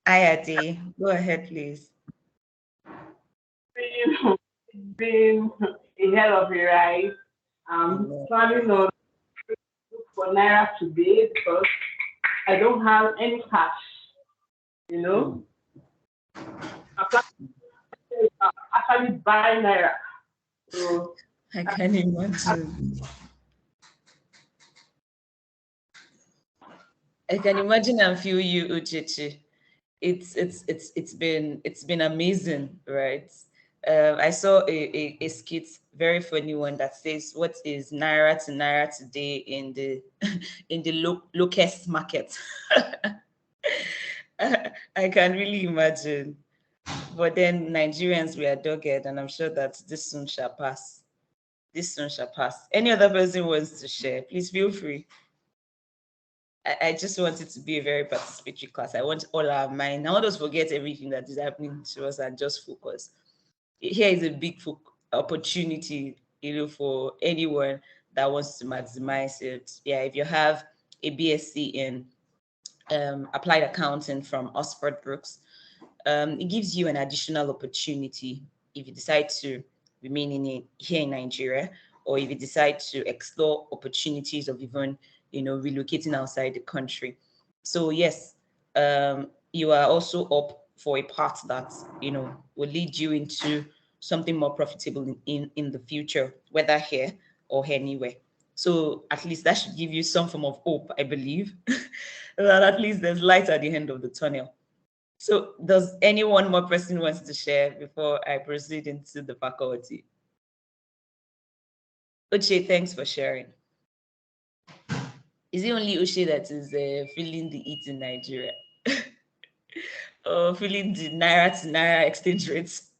Ayati, go ahead, please. It's been a hell of a ride. I I'm know. planning on look for Naira today because I don't have any cash, you know. Mm, I plan to actually buy Naira. So, I can imagine. I can imagine and feel you, Uchichi. It's been amazing, right? I saw a skit, very funny one that says, "What is naira today in the in the locust market?" I can really imagine. But then Nigerians, we are dogged, and I'm sure that this soon shall pass. This soon shall pass. Any other person wants to share, please feel free. I just want it to be a very participatory class. I want all our mind. I want us to forget everything that is happening to us and just focus. Here is a big opportunity, for anyone that wants to maximize it. Yeah, if you have a BSc in applied accounting from Oxford Brooks, it gives you an additional opportunity if you decide to remain here in Nigeria, or if you decide to explore opportunities of even relocating outside the country. So yes, you are also up for a path that will lead you into something more profitable in the future, whether here or anywhere. So at least that should give you some form of hope, I believe, that at least there's light at the end of the tunnel. So, does anyone more person wants to share before I proceed into the faculty? Uche, thanks for sharing. Is it only Uche that is feeling the heat in Nigeria, or feeling the naira to naira exchange rates?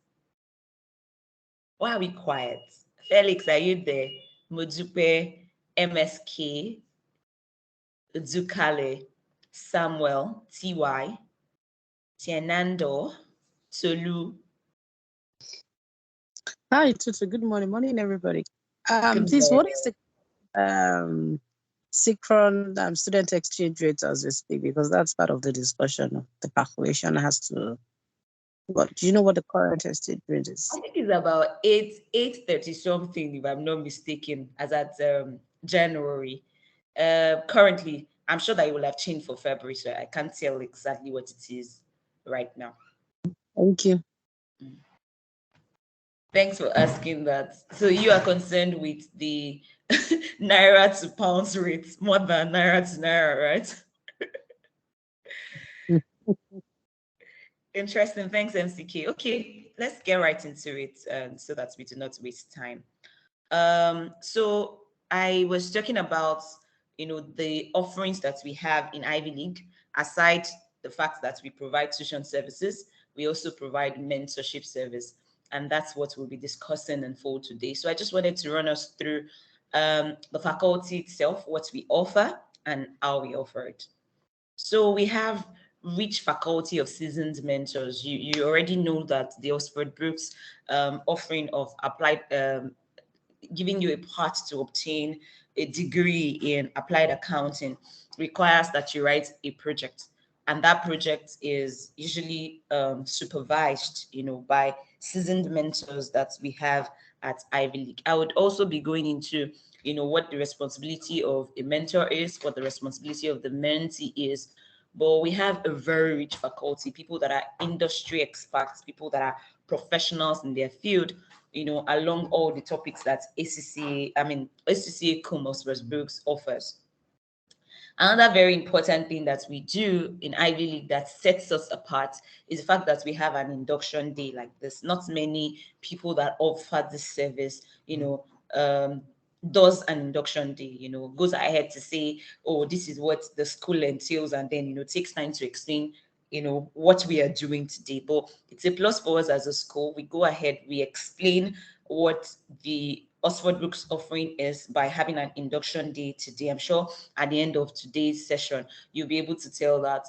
Why are we quiet? Felix, are you there? Mojupe, MSK, Zukale, Samuel, TY, Tienando, Tolu. Hi, Tutu. Good morning. Morning, everybody. Good Please, what morning. is the synchron student exchange rate as we speak? Because that's part of the discussion. The calculation has to. But do you know what the current exchange rate I is? think it's about 8:30 something, if I'm not mistaken, as at January. Currently, I'm sure that it will have changed for February, so I can't tell exactly what it is right now. Thank you. Mm. Thanks for asking that. So you are concerned with the naira to pounds rate more than naira to naira, right? Mm. Interesting. Thanks, MCK. Okay, let's get right into it, so that we do not waste time. So I was talking about, the offerings that we have in Ivy League. Aside the fact that we provide tuition services, we also provide mentorship service, and that's what we'll be discussing in full today. So I just wanted to run us through the faculty itself, what we offer, and how we offer it. So we have rich faculty of seasoned mentors. You already know that the Oxford Brooks offering of applied giving you a path to obtain a degree in applied accounting requires that you write a project, and that project is usually supervised by seasoned mentors that we have at Ivy League. I would also be going into what the responsibility of a mentor is, what the responsibility of the mentee is. But we have a very rich faculty, people that are industry experts, people that are professionals in their field, along all the topics that ACCA Commerce Brooks offers. Another very important thing that we do in Ivy League that sets us apart is the fact that we have an induction day like this. Not many people that offer this service, does an induction day, goes ahead to say, oh, this is what the school entails, and then, takes time to explain, what we are doing today. But it's a plus for us as a school. We go ahead, we explain what the Oxford Brooks offering is by having an induction day today. I'm sure at the end of today's session, you'll be able to tell that,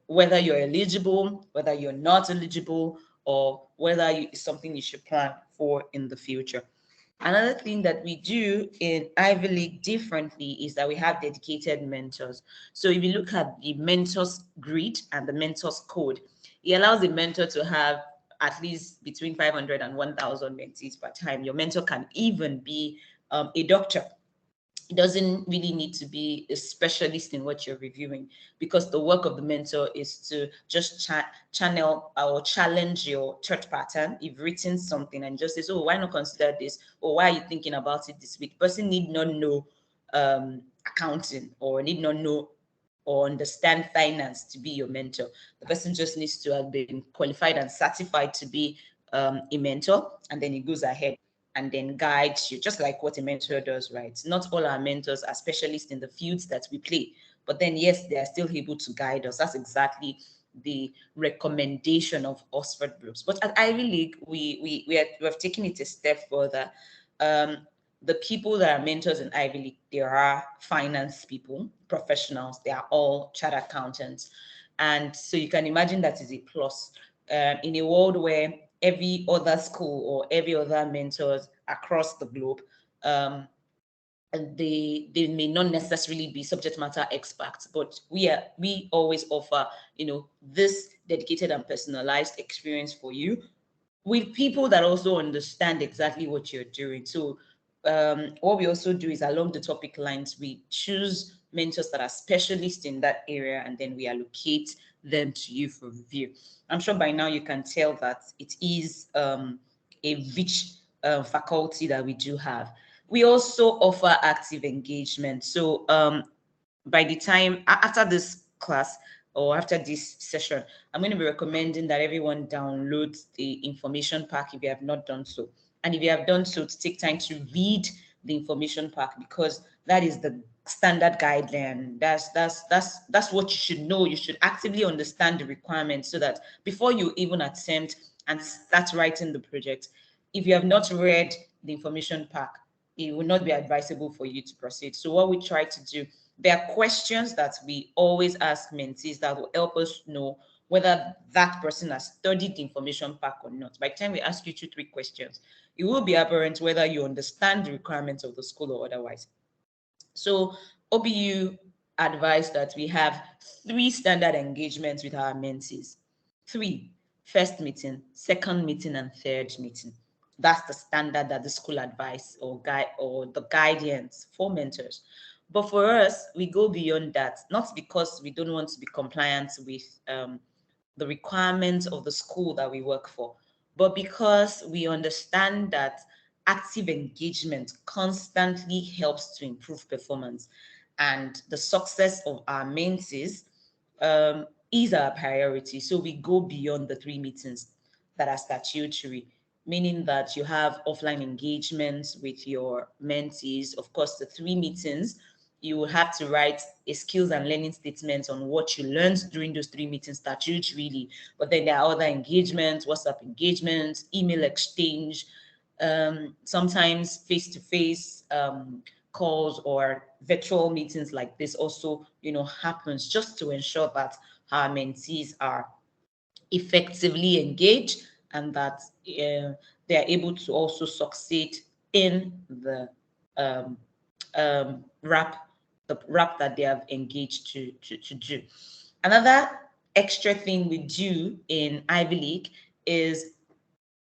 whether you're eligible, whether you're not eligible, or whether it's something you should plan for in the future. Another thing that we do in Ivy League differently is that we have dedicated mentors. So if you look at the mentors grid and the mentors code, it allows the mentor to have at least between 500 and 1,000 mentees per time. Your mentor can even be a doctor. It doesn't really need to be a specialist in what you're reviewing, because the work of the mentor is to just channel or challenge your thought pattern. You've written something and just says, oh, why not consider this? Or why are you thinking about it this week? The person need not know accounting, or need not know or understand finance to be your mentor. The person just needs to have been qualified and certified to be a mentor, and then he goes ahead and then guides you, just like what a mentor does, right? Not all our mentors are specialists in the fields that we play, but then yes, they are still able to guide us. That's exactly the recommendation of Oxford Groups. But at Ivy League, we have taken it a step further. The people that are mentors in Ivy League, there are finance people, professionals, they are all chartered accountants. And so you can imagine that is a plus. In a world where every other school or every other mentors across the globe, and they may not necessarily be subject matter experts, but we always offer, this dedicated and personalized experience for you, with people that also understand exactly what you're doing. So what we also do is, along the topic lines, we choose mentors that are specialists in that area, and then we allocate them to you for review. I'm sure by now you can tell that it is a rich faculty that we do have. We also offer active engagement. So by the time after this class or after this session, I'm going to be recommending that everyone download the information pack if you have not done so. And if you have done so, to take time to read the information pack, because that is the standard guideline. That's what you should know. You should actively understand the requirements, so that before you even attempt and start writing the project, if you have not read the information pack, it will not be advisable for you to proceed. So what we try to do, there are questions that we always ask mentees that will help us know whether that person has studied the information pack or not. By the time we ask you 2, 3 questions, it will be apparent whether you understand the requirements of the school or otherwise. So OBU advised that we have 3 standard engagements with our mentees. 3, first meeting, second meeting, and third meeting. That's the standard that the school advice or guide or the guidance for mentors. But for us, we go beyond that, not because we don't want to be compliant with the requirements of the school that we work for, but because we understand that active engagement constantly helps to improve performance, and the success of our mentees is our priority. So we go beyond the 3 meetings that are statutory, meaning that you have offline engagements with your mentees. Of course, the 3 meetings, you will have to write a skills and learning statement on what you learned during those 3 meetings, statutorily. But then there are other engagements, WhatsApp engagements, email exchange, sometimes face-to-face calls or virtual meetings like this also, happens, just to ensure that our mentees are effectively engaged, and that they are able to also succeed in the um, wrap that they have engaged to do. Another extra thing we do in Ivy League is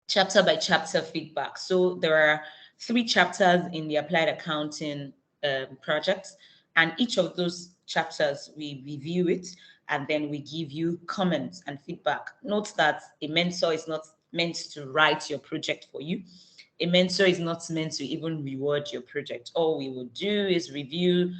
chapter by chapter feedback. So there are 3 chapters in the applied accounting project, and each of those chapters we review it, and then we give you comments and feedback. Note that a mentor is not meant to write your project for you. A mentor is not meant to even reward your project. All we will do is review,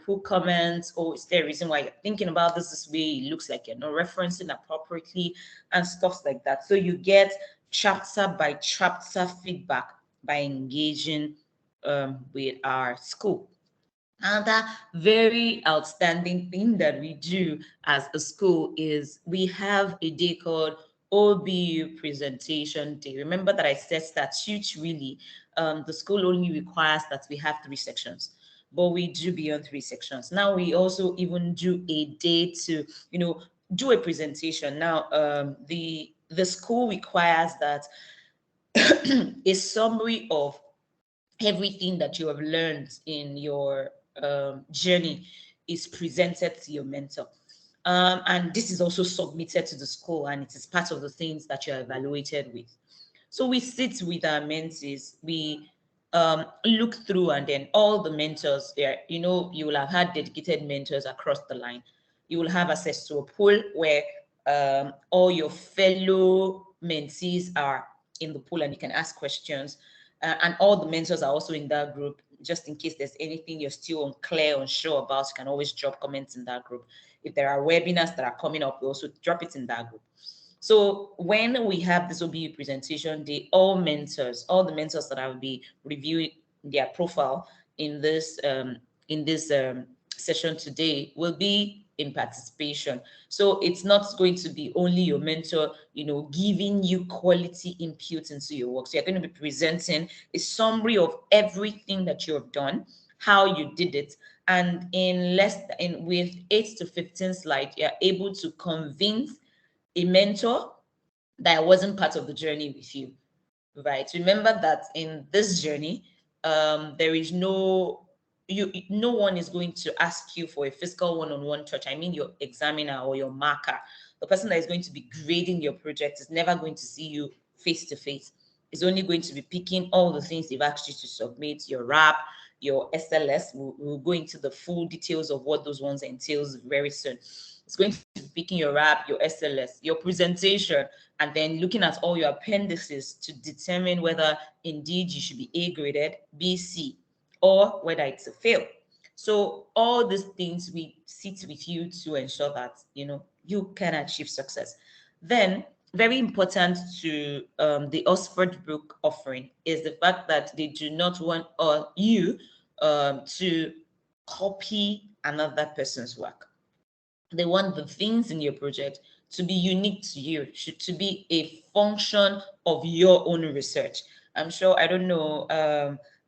put comments. Oh, is there a reason why you're thinking about this way? It looks like you're not referencing appropriately, and stuff like that. So you get chapter by chapter feedback by engaging with our school. Another very outstanding thing that we do as a school is we have a day called OBU Presentation Day. Remember that I said statute really, the school only requires that we have 3 sections, but we do beyond 3 sections. Now we also even do a day to, do a presentation. Now, the school requires that a summary of everything that you have learned in your journey is presented to your mentor. And this is also submitted to the school, and it is part of the things that you are evaluated with. So we sit with our mentees, we look through, and then all the mentors there, you will have had dedicated mentors across the line. You will have access to a pool where all your fellow mentees are in the pool, and you can ask questions. And all the mentors are also in that group. Just in case there's anything you're still unclear, unsure about, you can always drop comments in that group. If there are webinars that are coming up, we also drop it in that group. So when we have this OBU presentation, all the mentors that I will be reviewing their profile in this session today will be in participation. So it's not going to be only your mentor, giving you quality input into your work. So you're going to be presenting a summary of everything that you have done, how you did it, and with 8 to 15 slides, you're able to convince a mentor that wasn't part of the journey with you, right? Remember that in this journey, there is no one is going to ask you for a physical one-on-one touch. I mean, your examiner or your marker, the person that is going to be grading your project, is never going to see you face to face. It's only going to be picking all the things they've asked you to submit, your RAP, your SLS. We'll go into the full details of what those ones entails very soon. It's going to be picking your RAP, your SLS, your presentation, and then looking at all your appendices to determine whether indeed you should be A graded, B, C, or whether it's a fail. So all these things we sit with you to ensure that you can achieve success. Then, very important to the Oxford book offering is the fact that they do not want you to copy another person's work. They want the things in your project to be unique to you, to be a function of your own research. I'm sure, I don't know,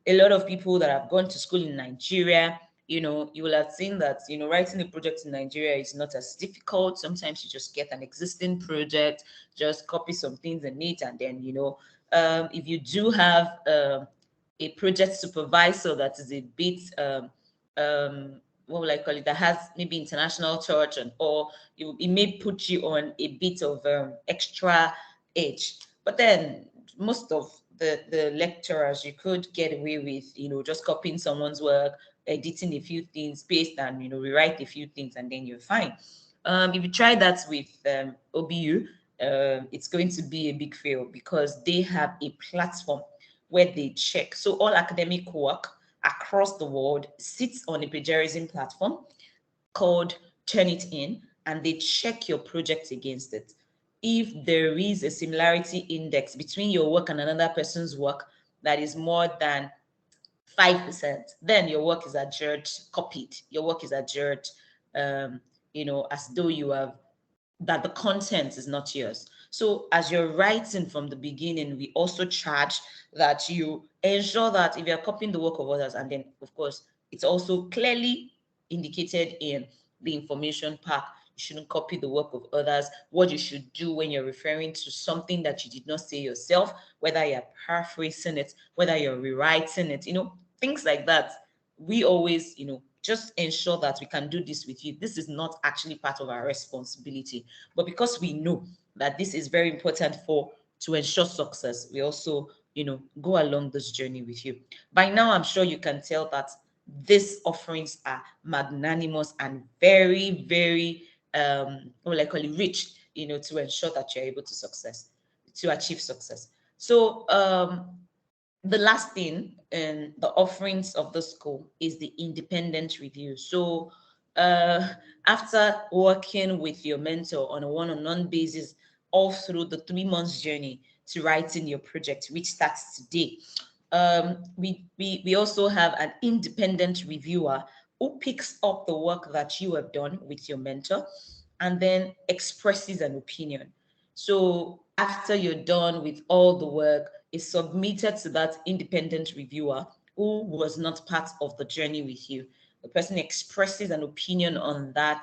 a lot of people that have gone to school in Nigeria, you will have seen that, writing a project in Nigeria is not as difficult. Sometimes you just get an existing project, just copy some things in it, and then, if you do have a project supervisor that is a bit what will I call it, that has maybe international touch, or it may put you on a bit of extra edge. But then most of the lecturers, you could get away with, just copying someone's work, editing a few things, paste, and rewrite a few things, and then you're fine. If you try that with OBU, it's going to be a big fail, because they have a platform where they check. So all academic work across the world sits on a plagiarism platform called Turnitin, and they check your project against it. If there is a similarity index between your work and another person's work that is more than 5%, then your work is adjudged copied. Your work is adjudged, as though you have that the content is not yours. So as you're writing from the beginning, we also charge that you ensure that if you're copying the work of others, and then of course it's also clearly indicated in the information pack, you shouldn't copy the work of others. What you should do when you're referring to something that you did not say yourself, whether you're paraphrasing it, whether you're rewriting it, things like that. We always, just ensure that we can do this with you. This is not actually part of our responsibility, but because we know that this is very important to ensure success, we also, go along this journey with you. By now, I'm sure you can tell that these offerings are magnanimous and very, very, what will I call it, rich, to ensure that you're able to achieve success. So, the last thing in the offerings of the school is the independent review. So after working with your mentor on a one-on-one basis all through the 3 months journey to writing your project, which starts today, we also have an independent reviewer who picks up the work that you have done with your mentor and then expresses an opinion. So after you're done with all the work, is submitted to that independent reviewer who was not part of the journey with you. The person expresses an opinion on that,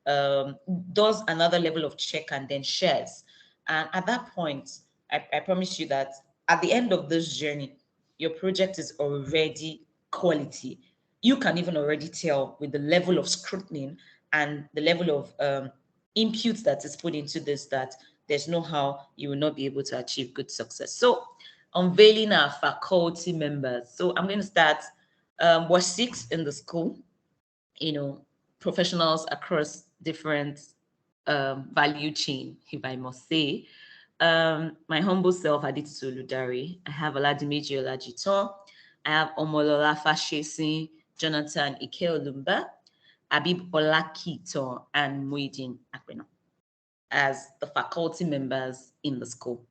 does another level of check, and then shares. And at that point, I promise you that at the end of this journey, your project is already quality. You can even already tell with the level of scrutiny and the level of input that is put into this that there's no how you will not be able to achieve good success. So unveiling our faculty members. So I'm going to start. We're 6 in the school, professionals across different value chain, if I must say. My humble self, Adititu Oludare. I have Oladimeji Olajiton. I have Omolola Fashesin, Jonathan Ike Olumba, Abib Olakito, and Muidin Akpeno as the faculty members in the school.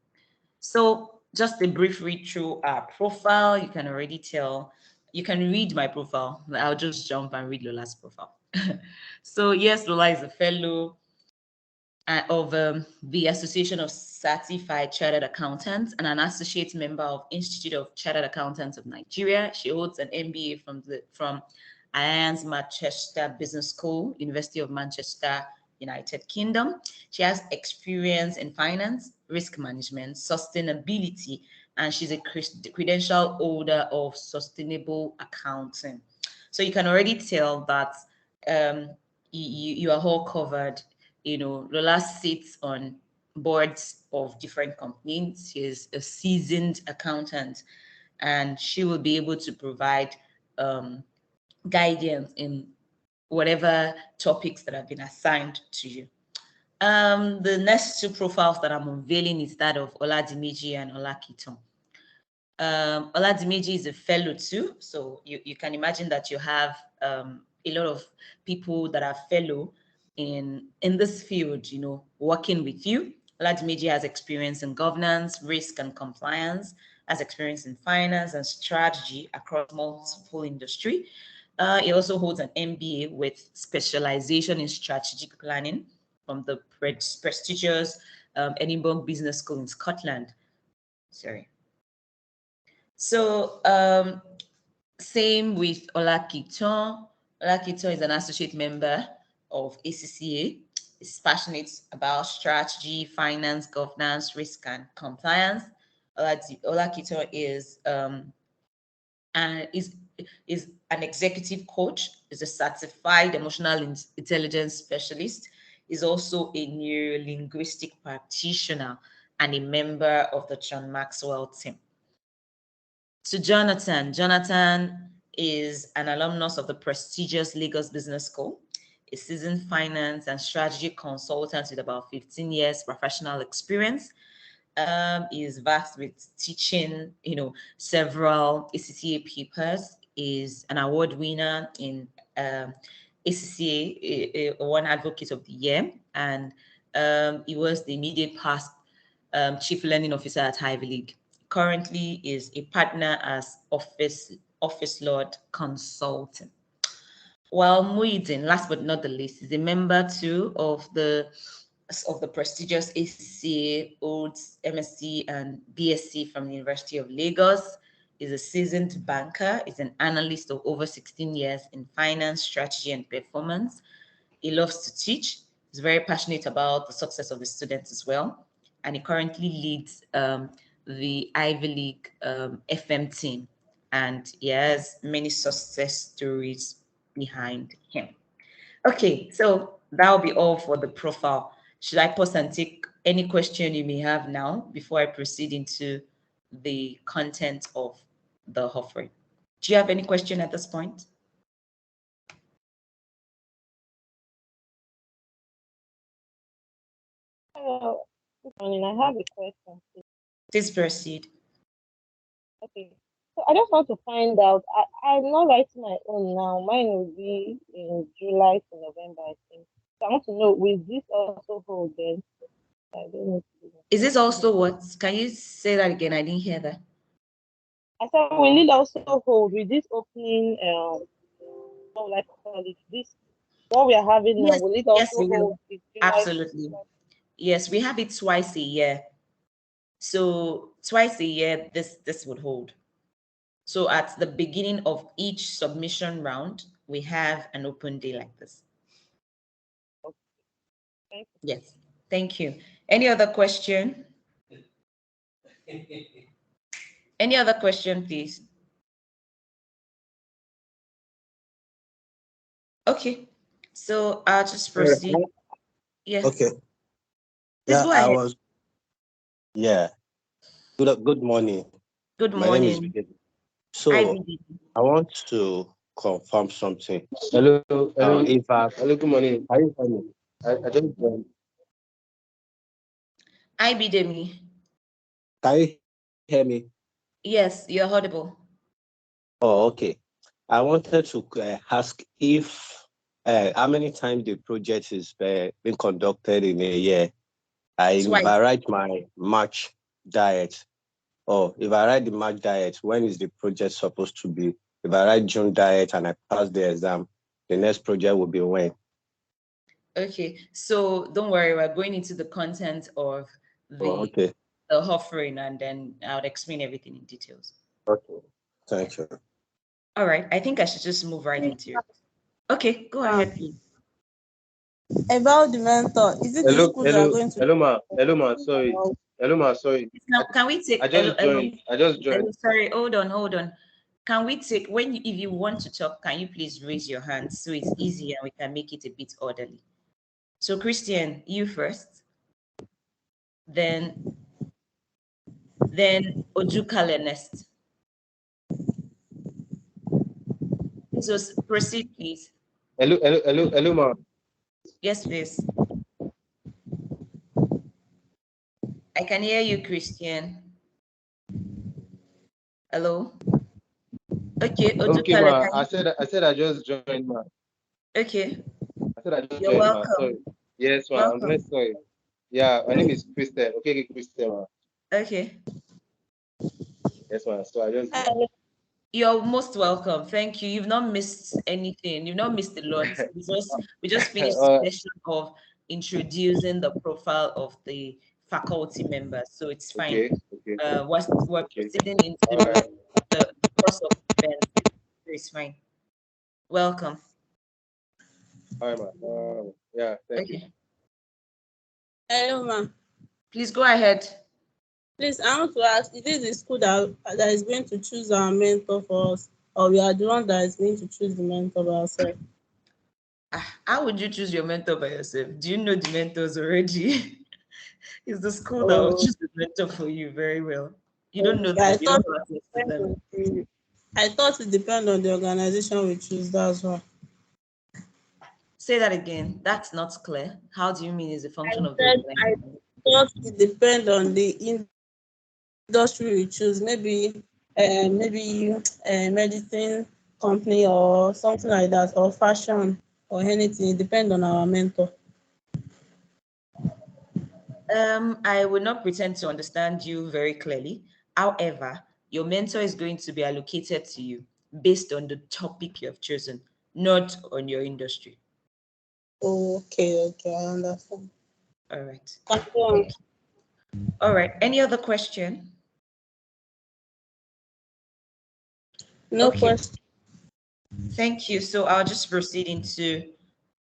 So just a brief read through our profile. You can already tell, you can read my profile. I'll just jump and read Lola's profile. So yes, Lola is a fellow of the Association of Certified Chartered Accountants and an associate member of Institute of Chartered Accountants of Nigeria. She holds an MBA from Alliance Manchester Business School, University of Manchester, United Kingdom. She has experience in finance, risk management, sustainability, and she's a credential holder of sustainable accounting. So you can already tell that you are all covered. Lola sits on boards of different companies. She is a seasoned accountant, and she will be able to provide guidance in whatever topics that have been assigned to you. The next 2 profiles that I'm unveiling is that of Oladimeji and Olakiton. Oladimeji is a fellow too, so you can imagine that you have a lot of people that are fellow in this field, working with you. Oladimeji has experience in governance, risk and compliance, has experience in finance and strategy across multiple industry. He also holds an MBA with specialization in strategic planning from the prestigious Edinburgh Business School in Scotland. Sorry. So same with Olakiton. Olakiton is an associate member of ACCA. He's passionate about strategy, finance, governance, risk, and compliance. Olakiton is an executive coach, is a certified emotional intelligence specialist, is also a neurolinguistic practitioner and a member of the John Maxwell team. So Jonathan is an alumnus of the prestigious Lagos Business School, a seasoned finance and strategy consultant with about 15 years professional experience. Is vast with teaching, several ACCA papers, is an award winner in ACCA, one advocate of the year, and he was the immediate past chief learning officer at Ivy League. Currently is a partner as office lord consultant. While Muidin, last but not the least, is a member too of the prestigious ACCA, holds MSc and BSc from the University of Lagos, is a seasoned banker, is an analyst of over 16 years in finance, strategy, and performance. He loves to teach. He's very passionate about the success of the students as well. And he currently leads the Ivy League FM team. And he has many success stories behind him. Okay, so that'll be all for the profile. Should I pause and take any question you may have now before I proceed into the content of the offering? Do you have any question at this point? Good morning. I have a question. Please proceed. Okay. So I just want to find out. I'm not writing my own now. Mine will be in July to November, I think. So I want to know, will this also hold then? I don't know. Is this also what? Can you say that again? I didn't hear that. I said, will it also hold with this opening? What will I call it? This what we are having now. Yes, Will it yes, also we will. hold with July? Absolutely. Yes, we have it twice a year. So twice a year, this would hold. So at the beginning of each submission round, we have an open day like this. Okay. Yes, thank you. Any other question? Any other question, please? Okay, so I'll just proceed. Yes. Okay. Please Yeah, go I ahead. was. Yeah. Good morning. Good My name is morning. Vijay. Hi, So BD. I want to confirm something. Hello, hello, If I hello, good morning. Can you hear me? I just joined. Hi, Bidemi. Can you hear me? Yes, you're audible. Oh, okay. I wanted to ask if how many times the project is being conducted in a year. If Twice. I write my March diet, or if I write the March diet, when is the project supposed to be? If I write June diet and I pass the exam, the next project will be when? Okay, so don't worry, we're going into the content of Oh, the okay. offering, and then I'll explain everything in details. Okay. Thank you. All right, I think I should just move right into it. Okay, go ahead, please. About the mentor, is it the Hello, school that are hello, going to? hello, ma. Sorry, hello, ma. Sorry. Now, can we take I just joined. I just joined. sorry, hold on. Can we take if you want to talk, can you please raise your hand so it's easy and we can make it a bit orderly? So Christian, you first, then Ojukale next. So proceed, please. Hello, ma. Yes, please. I can hear you, Christian. Hello. Okay, Okay, Ojukale, ma. can you? I said I just joined, ma. Okay, I said I just you're joined, ma. Sorry. welcome. Yes, ma. I'm very Welcome. sorry. Yeah, my name is Christian. Okay, Christian, ma. Okay. Yes, ma. So I just. You're most welcome. Thank you. You've not missed anything. You've not missed a lot. We just finished the session of introducing the profile of the faculty members, so it's fine. Okay, okay, We're okay. proceeding All into right. the course of events, so it's fine. Welcome. All right, ma. Yeah, thank you. Okay, Hello, ma'am. please go ahead. Please, I want to ask, is it the school that is going to choose our mentor for us, or we are the one that is going to choose the mentor by ourselves? How would you choose your mentor by yourself? Do you know the mentors already? It's the school that will Oh, choose the mentor for you very well. You don't know okay. them. You don't have access to them. I thought it depends on the organization we choose. That's why. Say that again. That's not clear. How do you mean is a I function of the said I organization? thought it depends on the industry we choose. Maybe medicine company or something like that, or fashion or anything. It depends on our mentor. I will not pretend to understand you very clearly. However, your mentor is going to be allocated to you based on the topic you have chosen, not on your industry. Okay, I understand. All right. Thank you. Thank you. All right. Any other question? No Okay. question. Thank you. So I'll just proceed into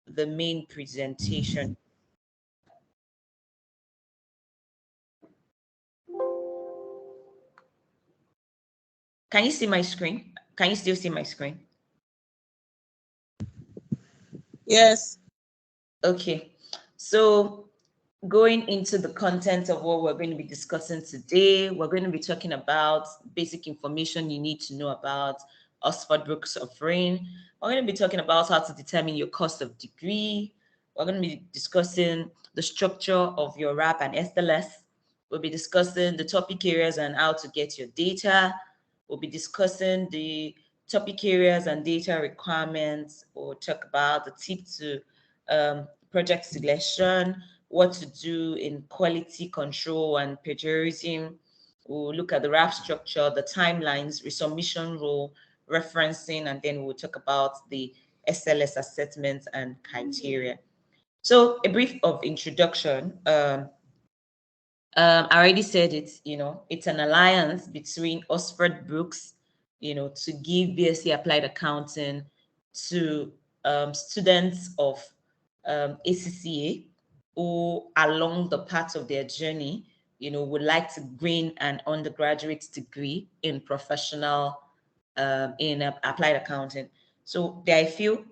the main presentation. Can you see my screen? Can you still see my screen? Yes. Okay. So going into the content of what we're going to be discussing today, we're going to be talking about basic information you need to know about Oxford Brookes offering. We're going to be talking about how to determine your cost of degree. We're going to be discussing the structure of your RAP and SLS. We'll be discussing the topic areas and how to get your data. We'll be discussing the topic areas and data requirements. We'll talk about the tip to project selection, what to do in quality control and plagiarism. We'll look at the RAP structure, the timelines, resubmission rule, referencing, and then we'll talk about the SLS assessments and criteria. So a brief of introduction. I already said it, it's an alliance between Oxford Brookes, to give BSc Applied Accounting to students of ACCA who along the path of their journey, would like to gain an undergraduate degree in professional, applied accounting. So there are a few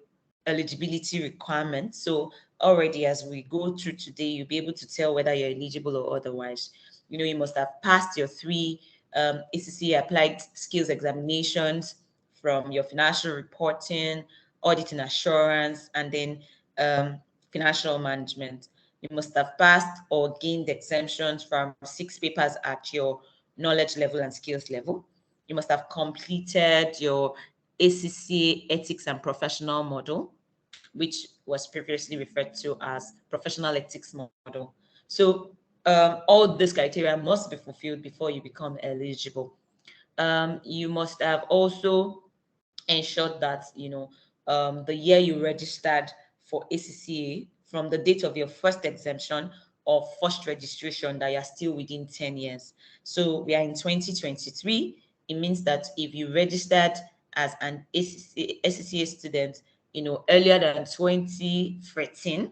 eligibility requirements. So already as we go through today, you'll be able to tell whether you're eligible or otherwise. You must have passed your 3 ACCA applied skills examinations from your financial reporting, audit and assurance, and then financial management. You must have passed or gained exemptions from 6 papers at your knowledge level and skills level. You must have completed your ACCA ethics and professional model, which was previously referred to as professional ethics model. So all these criteria must be fulfilled before you become eligible. You must have also ensured that the year you registered for ACCA, from the date of your first exemption or first registration, that you're still within 10 years. So we are in 2023. It means that if you registered as an ACCA student, earlier than 2013,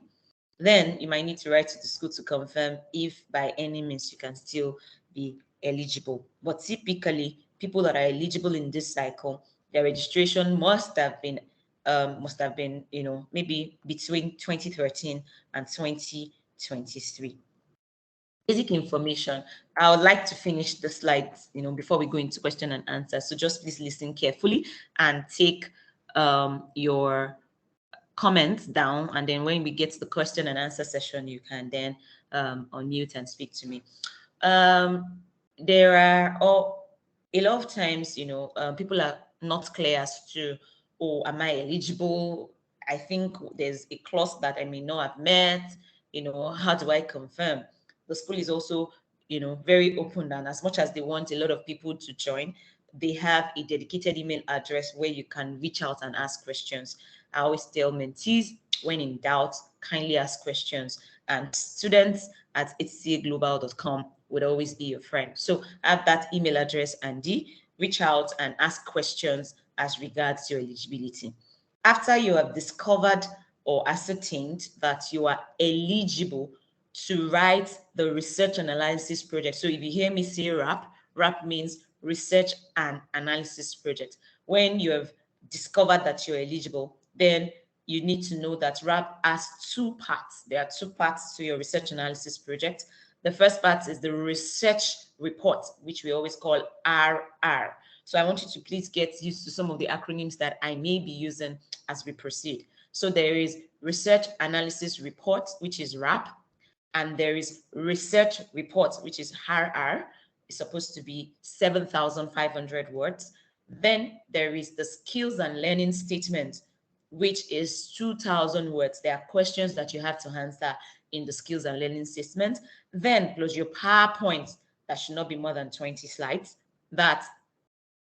then you might need to write to the school to confirm if by any means you can still be eligible. But typically, people that are eligible in this cycle, their registration must have been maybe between 2013 and 2023. Basic information. I would like to finish the slides, before we go into question and answer. So just please listen carefully and take your comments down, and then when we get to the question and answer session, you can then unmute and speak to me. There are a lot of times, people are not clear as to, oh, am I eligible? I think there's a clause that I may not have met. How do I confirm? The school is also, very open, and as much as they want a lot of people to join, they have a dedicated email address where you can reach out and ask questions. I always tell mentees, when in doubt, kindly ask questions. And students at hcaglobal.com would always be your friend. So have that email address handy. Reach out and ask questions as regards your eligibility. After you have discovered or ascertained that you are eligible to write the research and analysis project. So if you hear me say RAP means research and analysis project. When you have discovered that you're eligible, then you need to know that RAP has 2 parts. There are 2 parts to your research analysis project. The first part is the research report, which we always call RR. So I want you to please get used to some of the acronyms that I may be using as we proceed. So there is research analysis report, which is RAP, and there is research report, which is RR. It's supposed to be 7,500 words. Then there is the skills and learning statement, which is 2,000 words. There are questions that you have to answer in the skills and learning statement. Then plus your PowerPoint, that should not be more than 20 slides, that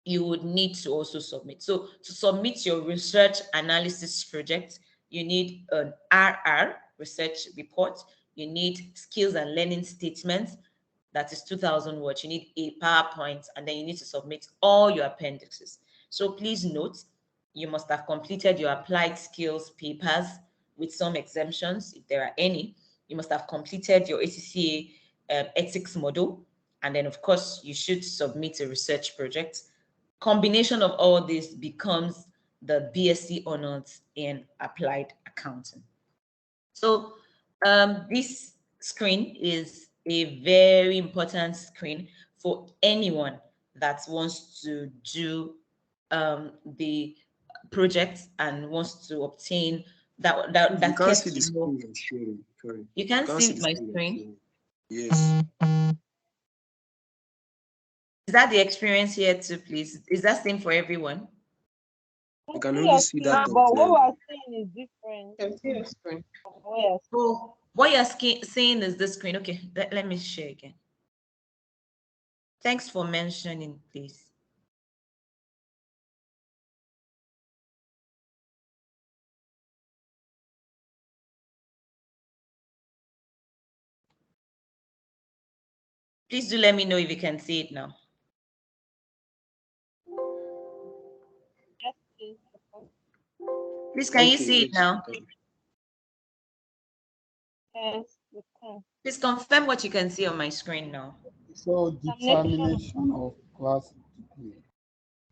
you would need to also submit. So to submit your research analysis project, you need an RR, research report. You need skills and learning statements, that is 2,000 words. You need a PowerPoint, and then you need to submit all your appendices. So please note, you must have completed your applied skills papers with some exemptions, if there are any. You must have completed your ACCA ethics model, and then of course you should submit a research project. Combination of all this becomes the BSc honors in applied accounting. So this screen is a very important screen for anyone that wants to do the project and wants to obtain that You can't cares see the to know. screen you're sharing. Sorry. You can't You can't see the my screen you're screen. sharing. Yes. Is that the experience here too, please? Is that same for everyone? You can See only your see screen, that but what of we're saying is different Can see your screen. from what you're saying. Oh, what you're seeing is the screen. Okay, let me share again. Thanks for mentioning, please. Please do let me know if you can see it now. Yes, please. Please, can you okay, see it yes, now? you can. Yes. You can. Please confirm what you can see on my screen now. So determination of class degree.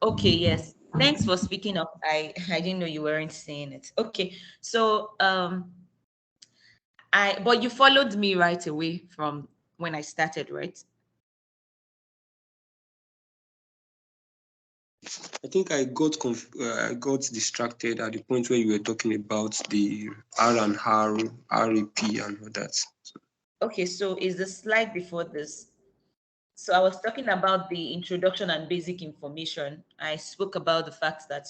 Okay, yes. Thanks for speaking up. I didn't know you weren't saying it. Okay. So but you followed me right away from when I started, right? I think I got distracted at the point where you were talking about the R and R, REP and all that. Okay, so is the slide before this? So I was talking about the introduction and basic information. I spoke about the fact that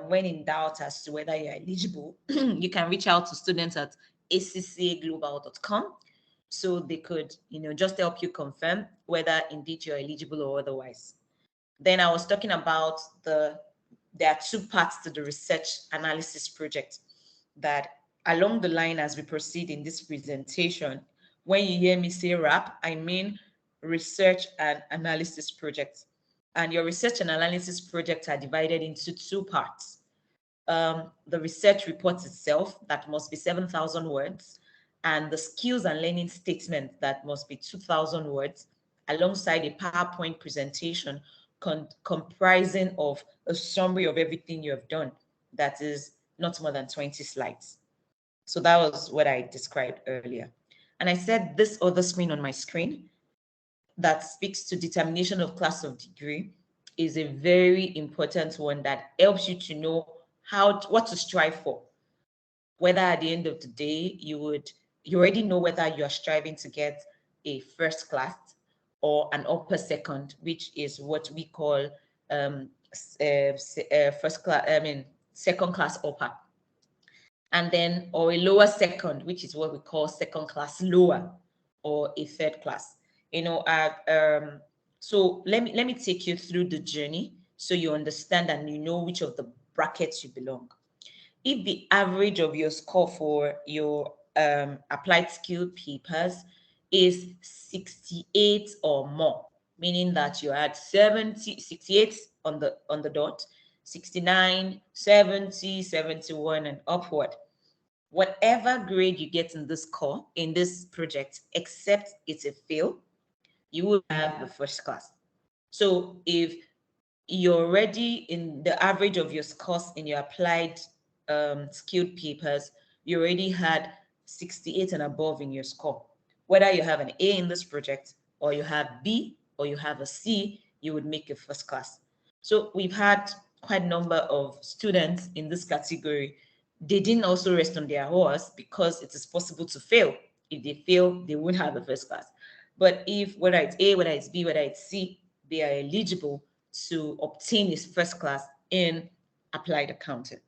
when in doubt as to whether you're eligible, you can reach out to students at accaglobal.com so they could, just help you confirm whether indeed you're eligible or otherwise. Then I was talking about there are two parts to the research analysis project that along the line as we proceed in this presentation, when you hear me say RAP, I mean research and analysis project. And your research and analysis projects are divided into two parts. The research report itself, that must be 7,000 words, and the skills and learning statement that must be 2,000 words, alongside a PowerPoint presentation comprising of a summary of everything you have done. That is not more than 20 slides. So that was what I described earlier. And I said this other screen on my screen that speaks to determination of class of degree is a very important one that helps you to know what to strive for. Whether at the end of the day, you already know whether you are striving to get a first class or an upper second, which is what we call first class, second class upper. And then, or a lower second, which is what we call second class lower, or a third class. So let me take you through the journey so you understand and you know which of the brackets you belong. If the average of your score for your applied skill papers is 68 or more, meaning that you had 68 on the dot, 69, 70, 71, and upward. Whatever grade you get in this project, except it's a fail, you will have the first class. So if you're already in the average of your scores in your applied skilled papers, you already had 68 and above in your score. Whether you have an A in this project or you have B or you have a C, you would make a first class. So we've had quite a number of students in this category. They didn't also rest on their horse because it is possible to fail. If they fail, they won't have a first class. But whether it's A, whether it's B, whether it's C, they are eligible to obtain his first class in applied accounting.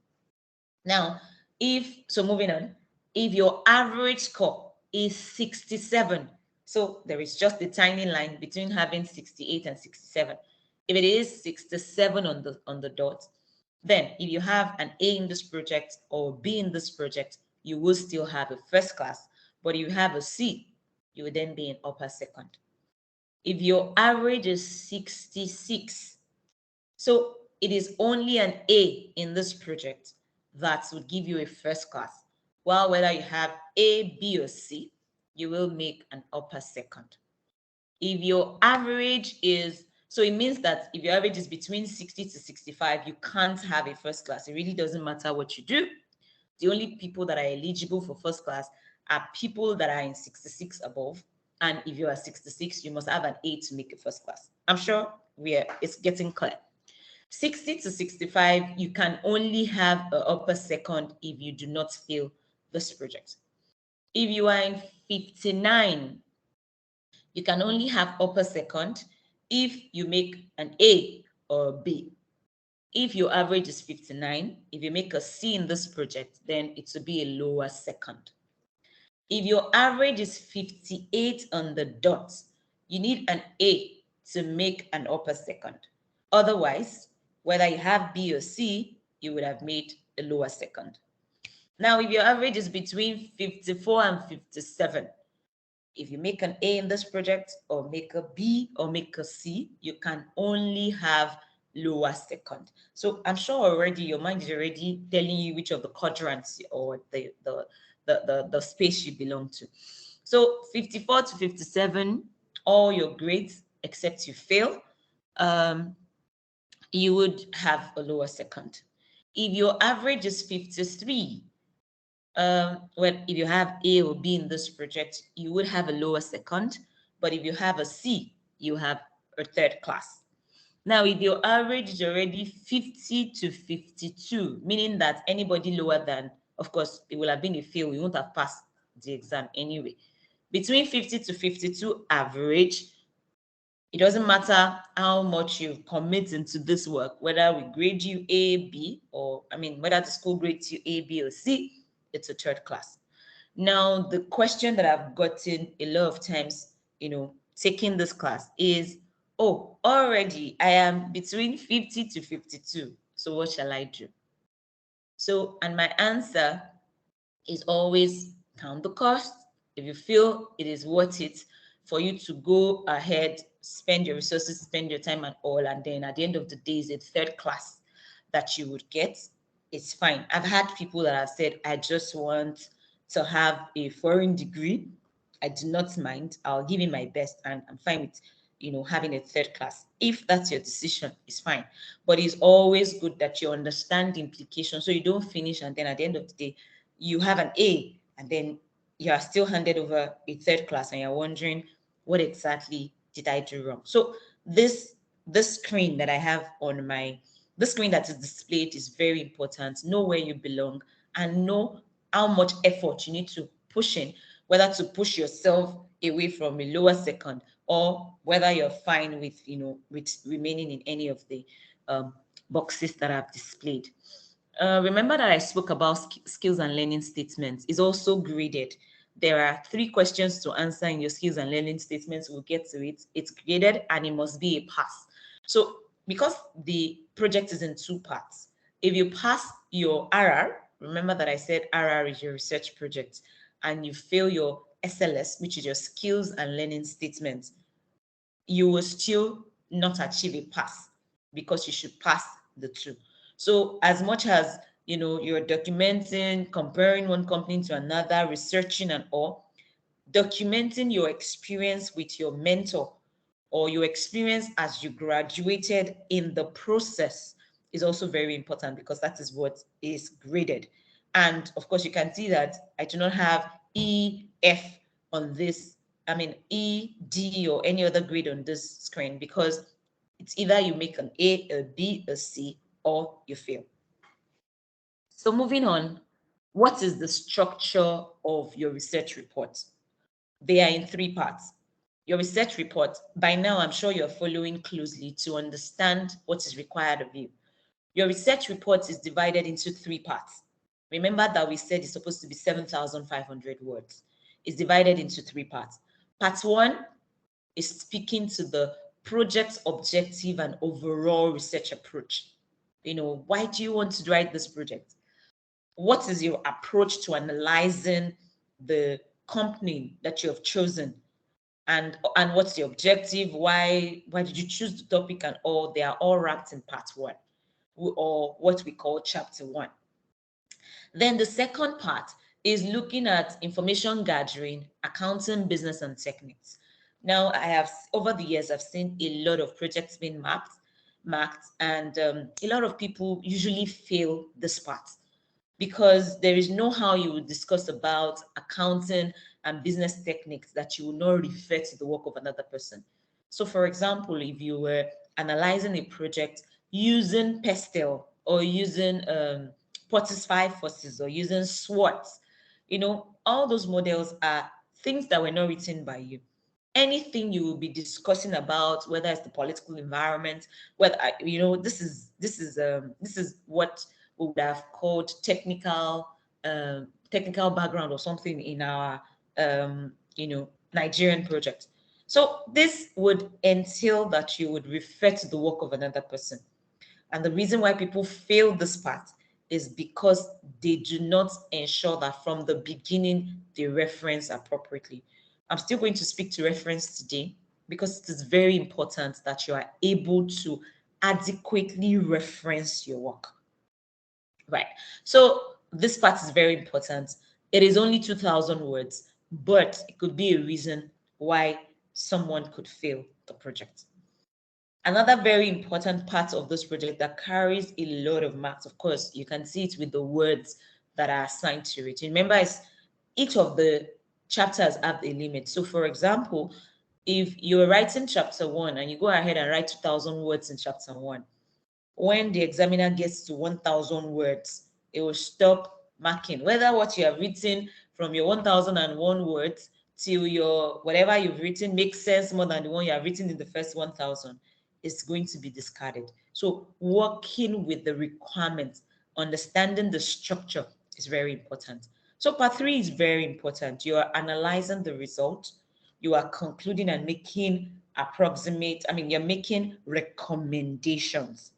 Now, moving on, if your average score is 67, so there is just a tiny line between having 68 and 67. If it is 67 on the dot, then if you have an A in this project or B in this project, you will still have a first class. But if you have a C, you will then be in upper second. If your average is 66, so it is only an A in this project that would give you a first class. Well, whether you have A, B, or C, you will make an upper second. If your average is, so it means that if your average is between 60 to 65, you can't have a first class. It really doesn't matter what you do. The only people that are eligible for first class are people that are in 66 above. And if you are 66, you must have an A to make a first class. I'm sure it's getting clear. 60 to 65, you can only have an upper second if you do not fail this project. If you are in 59, you can only have upper second if you make an A or a B. If your average is 59, if you make a C in this project, then it will be a lower second. If your average is 58 on the dot, you need an A to make an upper second. Otherwise, whether you have B or C, you would have made a lower second. Now, if your average is between 54 and 57, if you make an A in this project or make a B or make a C, you can only have lower second. So I'm sure already your mind is already telling you which of the quadrants or the space you belong to. So 54 to 57, all your grades except you fail, you would have a lower second. If your average is 53, well, if you have A or B in this project, you would have a lower second. But if you have a C, you have a third class. Now, if your average is already 50 to 52, meaning that anybody lower than, of course, it will have been a fail. You won't have passed the exam anyway. Between 50 to 52 average, it doesn't matter how much you commit into this work, whether we grade you A, B, or whether the school grades you A, B, or C, it's a third class. Now, the question that I've gotten a lot of times, taking this class is, oh, already I am between 50 to 52. So what shall I do? So, and my answer is always count the cost. If you feel it is worth it for you to go ahead, spend your resources, spend your time and all, and then at the end of the day is a third class that you would get, it's fine. I've had people that have said, I just want to have a foreign degree. I do not mind. I'll give it my best and I'm fine with having a third class. If that's your decision, it's fine. But it's always good that you understand the implications so you don't finish and then at the end of the day, you have an A and then you are still handed over a third class and you're wondering, what exactly did I do wrong? So this screen that I have on the screen that is displayed is very important. Know where you belong and know how much effort you need to push in, whether to push yourself away from a lower second or whether you're fine with, with remaining in any of the boxes that I've displayed. Remember that I spoke about skills and learning statements is also graded. There are 3 questions to answer in your skills and learning statements. We'll get to it. It's graded and it must be a pass. So because the project is in 2 parts, if you pass your RR, remember that I said RR is your research project, and you fail your SLS, which is your skills and learning statements, you will still not achieve a pass because you should pass the 2. So as much as you're documenting, comparing one company to another, researching and all, documenting your experience with your mentor or your experience as you graduated in the process is also very important because that is what is graded. And of course, you can see that I do not have E, F on this, E, D, or any other grade on this screen because it's either you make an A, a B, a C, or you fail. So moving on, what is the structure of your research report? They are in 3 parts. Your research report, by now I'm sure you're following closely to understand what is required of you. Your research report is divided into 3 parts. Remember that we said it's supposed to be 7,500 words. It's divided into 3 parts. Part 1 is speaking to the project's objective and overall research approach. Why do you want to write this project? What is your approach to analyzing the company that you have chosen? And what's the objective? Why did you choose the topic and all? They are all wrapped in part 1, or what we call chapter 1. Then the second part is looking at information gathering, accounting, business, and techniques. Now, over the years, I've seen a lot of projects being marked, and a lot of people usually fail this part because there is no how you would discuss about accounting and business techniques that you will not refer to the work of another person. So for example, if you were analyzing a project using Pestel or using Porter's 5 forces or using SWOT, all those models are things that were not written by you. Anything you will be discussing about, whether it's the political environment, whether this is what we would have called technical background or something in our Nigerian project. So this would entail that you would refer to the work of another person. And the reason why people fail this part is because they do not ensure that from the beginning they reference appropriately. I'm still going to speak to reference today because it is very important that you are able to adequately reference your work. Right. So this part is very important. It is only 2,000 words, but it could be a reason why someone could fail the project. Another very important part of this project that carries a lot of marks, of course, you can see it with the words that are assigned to it. Remember, each of the chapters have a limit. So for example, if you're writing chapter 1 and you go ahead and write 2,000 words in chapter 1, when the examiner gets to 1,000 words, it will stop marking. Whether what you have written from your 1,001 words till your whatever you've written makes sense more than the one you have written in the first 1,000, is going to be discarded. So working with the requirements, understanding the structure is very important. So part 3 is very important. You are analyzing the result. You are concluding and making you're making recommendations.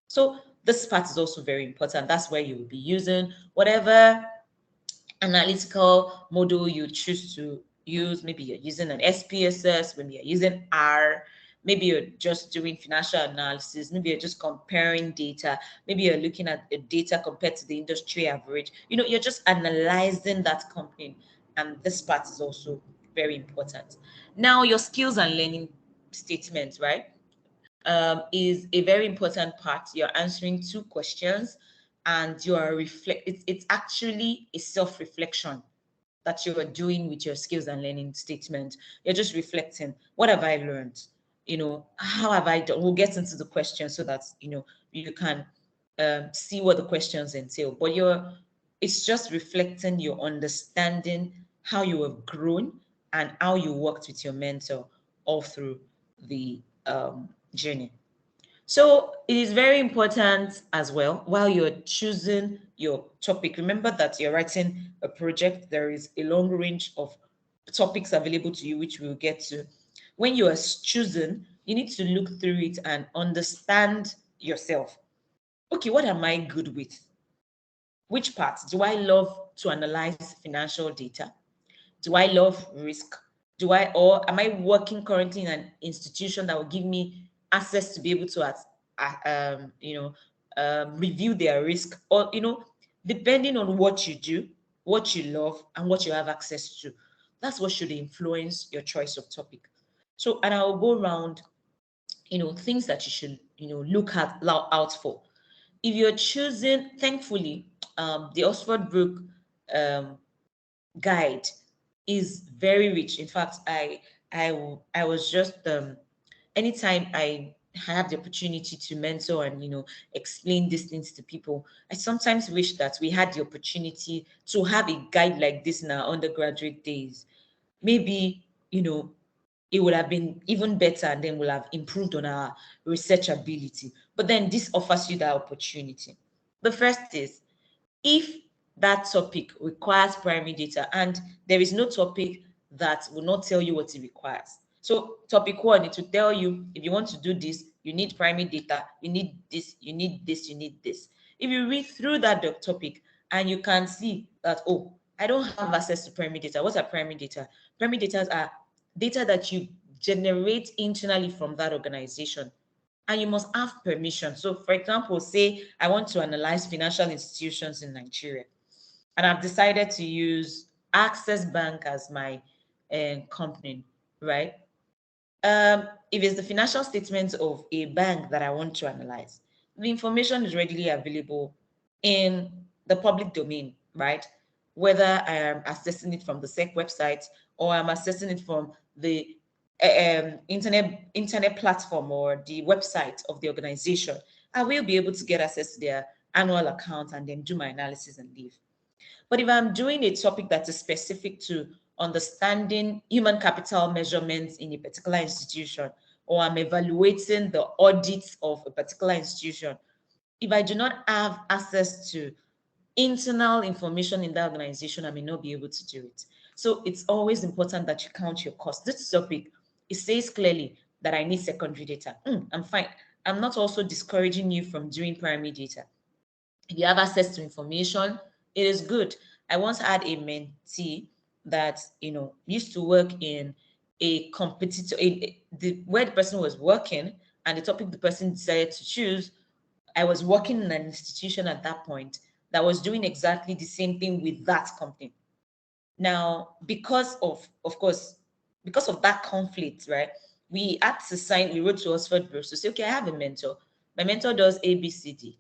So this part is also very important. That's where you will be using whatever analytical model you choose to use. Maybe you're using an SPSS, maybe you're using R, maybe you're just doing financial analysis, maybe you're just comparing data, maybe you're looking at the data compared to the industry average. You're just analyzing that company. And this part is also very important. Now, your skills and learning statements, right? Is a very important part. You're answering 2 questions and you are it's actually a self-reflection that you are doing with your skills and learning statement. You're just reflecting, what have I learned? How have I done? We'll get into the questions so that you can see what the questions entail. But it's just reflecting your understanding, how you have grown and how you worked with your mentor all through the journey. So it is very important as well, while you're choosing your topic, remember that you're writing a project. There is a long range of topics available to you, which we'll get to. When you are choosing, you need to look through it and understand yourself. Okay, what am I good with? Which parts? Do I love to analyze financial data? Do I love risk? Or am I working currently in an institution that will give me access to be able to review their risk? Or depending on what you do, what you love, and what you have access to, that's what should influence your choice of topic. So, and I'll go around things that you should look out for. If you're choosing, thankfully, the Oxford Brook guide is very rich. In fact, I was just anytime I have the opportunity to mentor and explain these things to people, I sometimes wish that we had the opportunity to have a guide like this in our undergraduate days. Maybe it would have been even better, and then we'll have improved on our research ability. But then this offers you that opportunity. The first is, if that topic requires primary data, and there is no topic that will not tell you what it requires. So topic 1, it will tell you, if you want to do this, you need primary data, you need this, you need this, you need this. If you read through that topic and you can see that, oh, I don't have access to primary data. What are primary data? Primary data are data that you generate internally from that organization, and you must have permission. So for example, say I want to analyze financial institutions in Nigeria, and I've decided to use Access Bank as my company, right? If it's the financial statements of a bank that I want to analyze, the information is readily available in the public domain, right? Whether I am accessing it from the SEC website or I'm accessing it from the internet platform or the website of the organization, I will be able to get access to their annual account and then do my analysis and leave. But if I'm doing a topic that is specific to understanding human capital measurements in a particular institution, or I'm evaluating the audits of a particular institution, if I do not have access to internal information in that organization, I may not be able to do it. So it's always important that you count your costs. This topic, it says clearly that I need secondary data. I'm fine. I'm not also discouraging you from doing primary data. If you have access to information, it is good. I once had a mentee that used to work in a competitor, where the person was working, and the topic the person decided to choose. I was working in an institution at that point that was doing exactly the same thing with that company. Now, because of course, because of that conflict, right? We had to sign, we wrote to Oxford Brooks to say, okay, I have a mentor. My mentor does ABCD.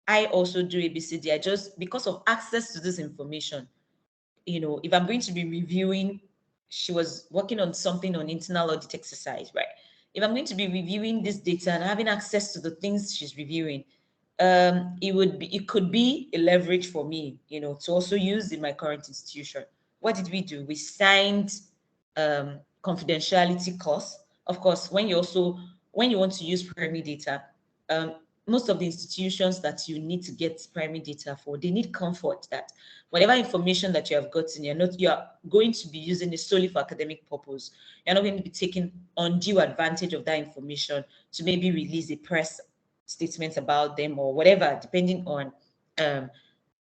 I also do ABCD. I just, because of access to this information, if I'm going to be reviewing, she was working on something on internal audit exercise, right? If I'm going to be reviewing this data and having access to the things she's reviewing, it could be a leverage for me, to also use in my current institution. What did we do? We signed confidentiality clause. Of course, when you want to use primary data, um, most of the institutions that you need to get primary data for, they need comfort that whatever information that you have gotten, you're going to be using it solely for academic purpose. You're not going to be taking undue advantage of that information to maybe release a press statement about them or whatever, depending on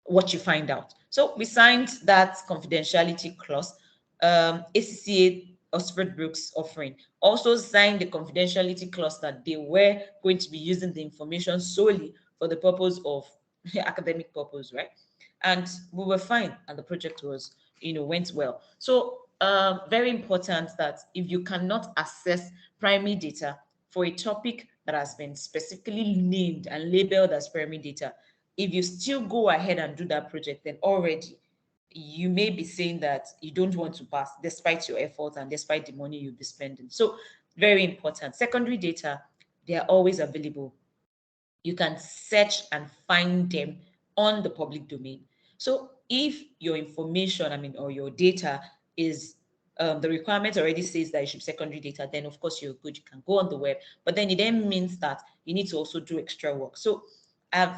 what you find out. So we signed that confidentiality clause. ACCA Oxford Brooks offering also signed the confidentiality clause that they were going to be using the information solely for the purpose of academic purpose, right? And we were fine, and the project was, went well. So very important that if you cannot access primary data for a topic that has been specifically named and labeled as primary data, if you still go ahead and do that project, then already you may be saying that you don't want to pass despite your effort and despite the money you'll be spending. So very important. Secondary data, they are always available. You can search and find them on the public domain. So if your information, or your data is the requirement already says that you should be secondary data, then of course you're good. You can go on the web, but then it then means that you need to also do extra work. So I've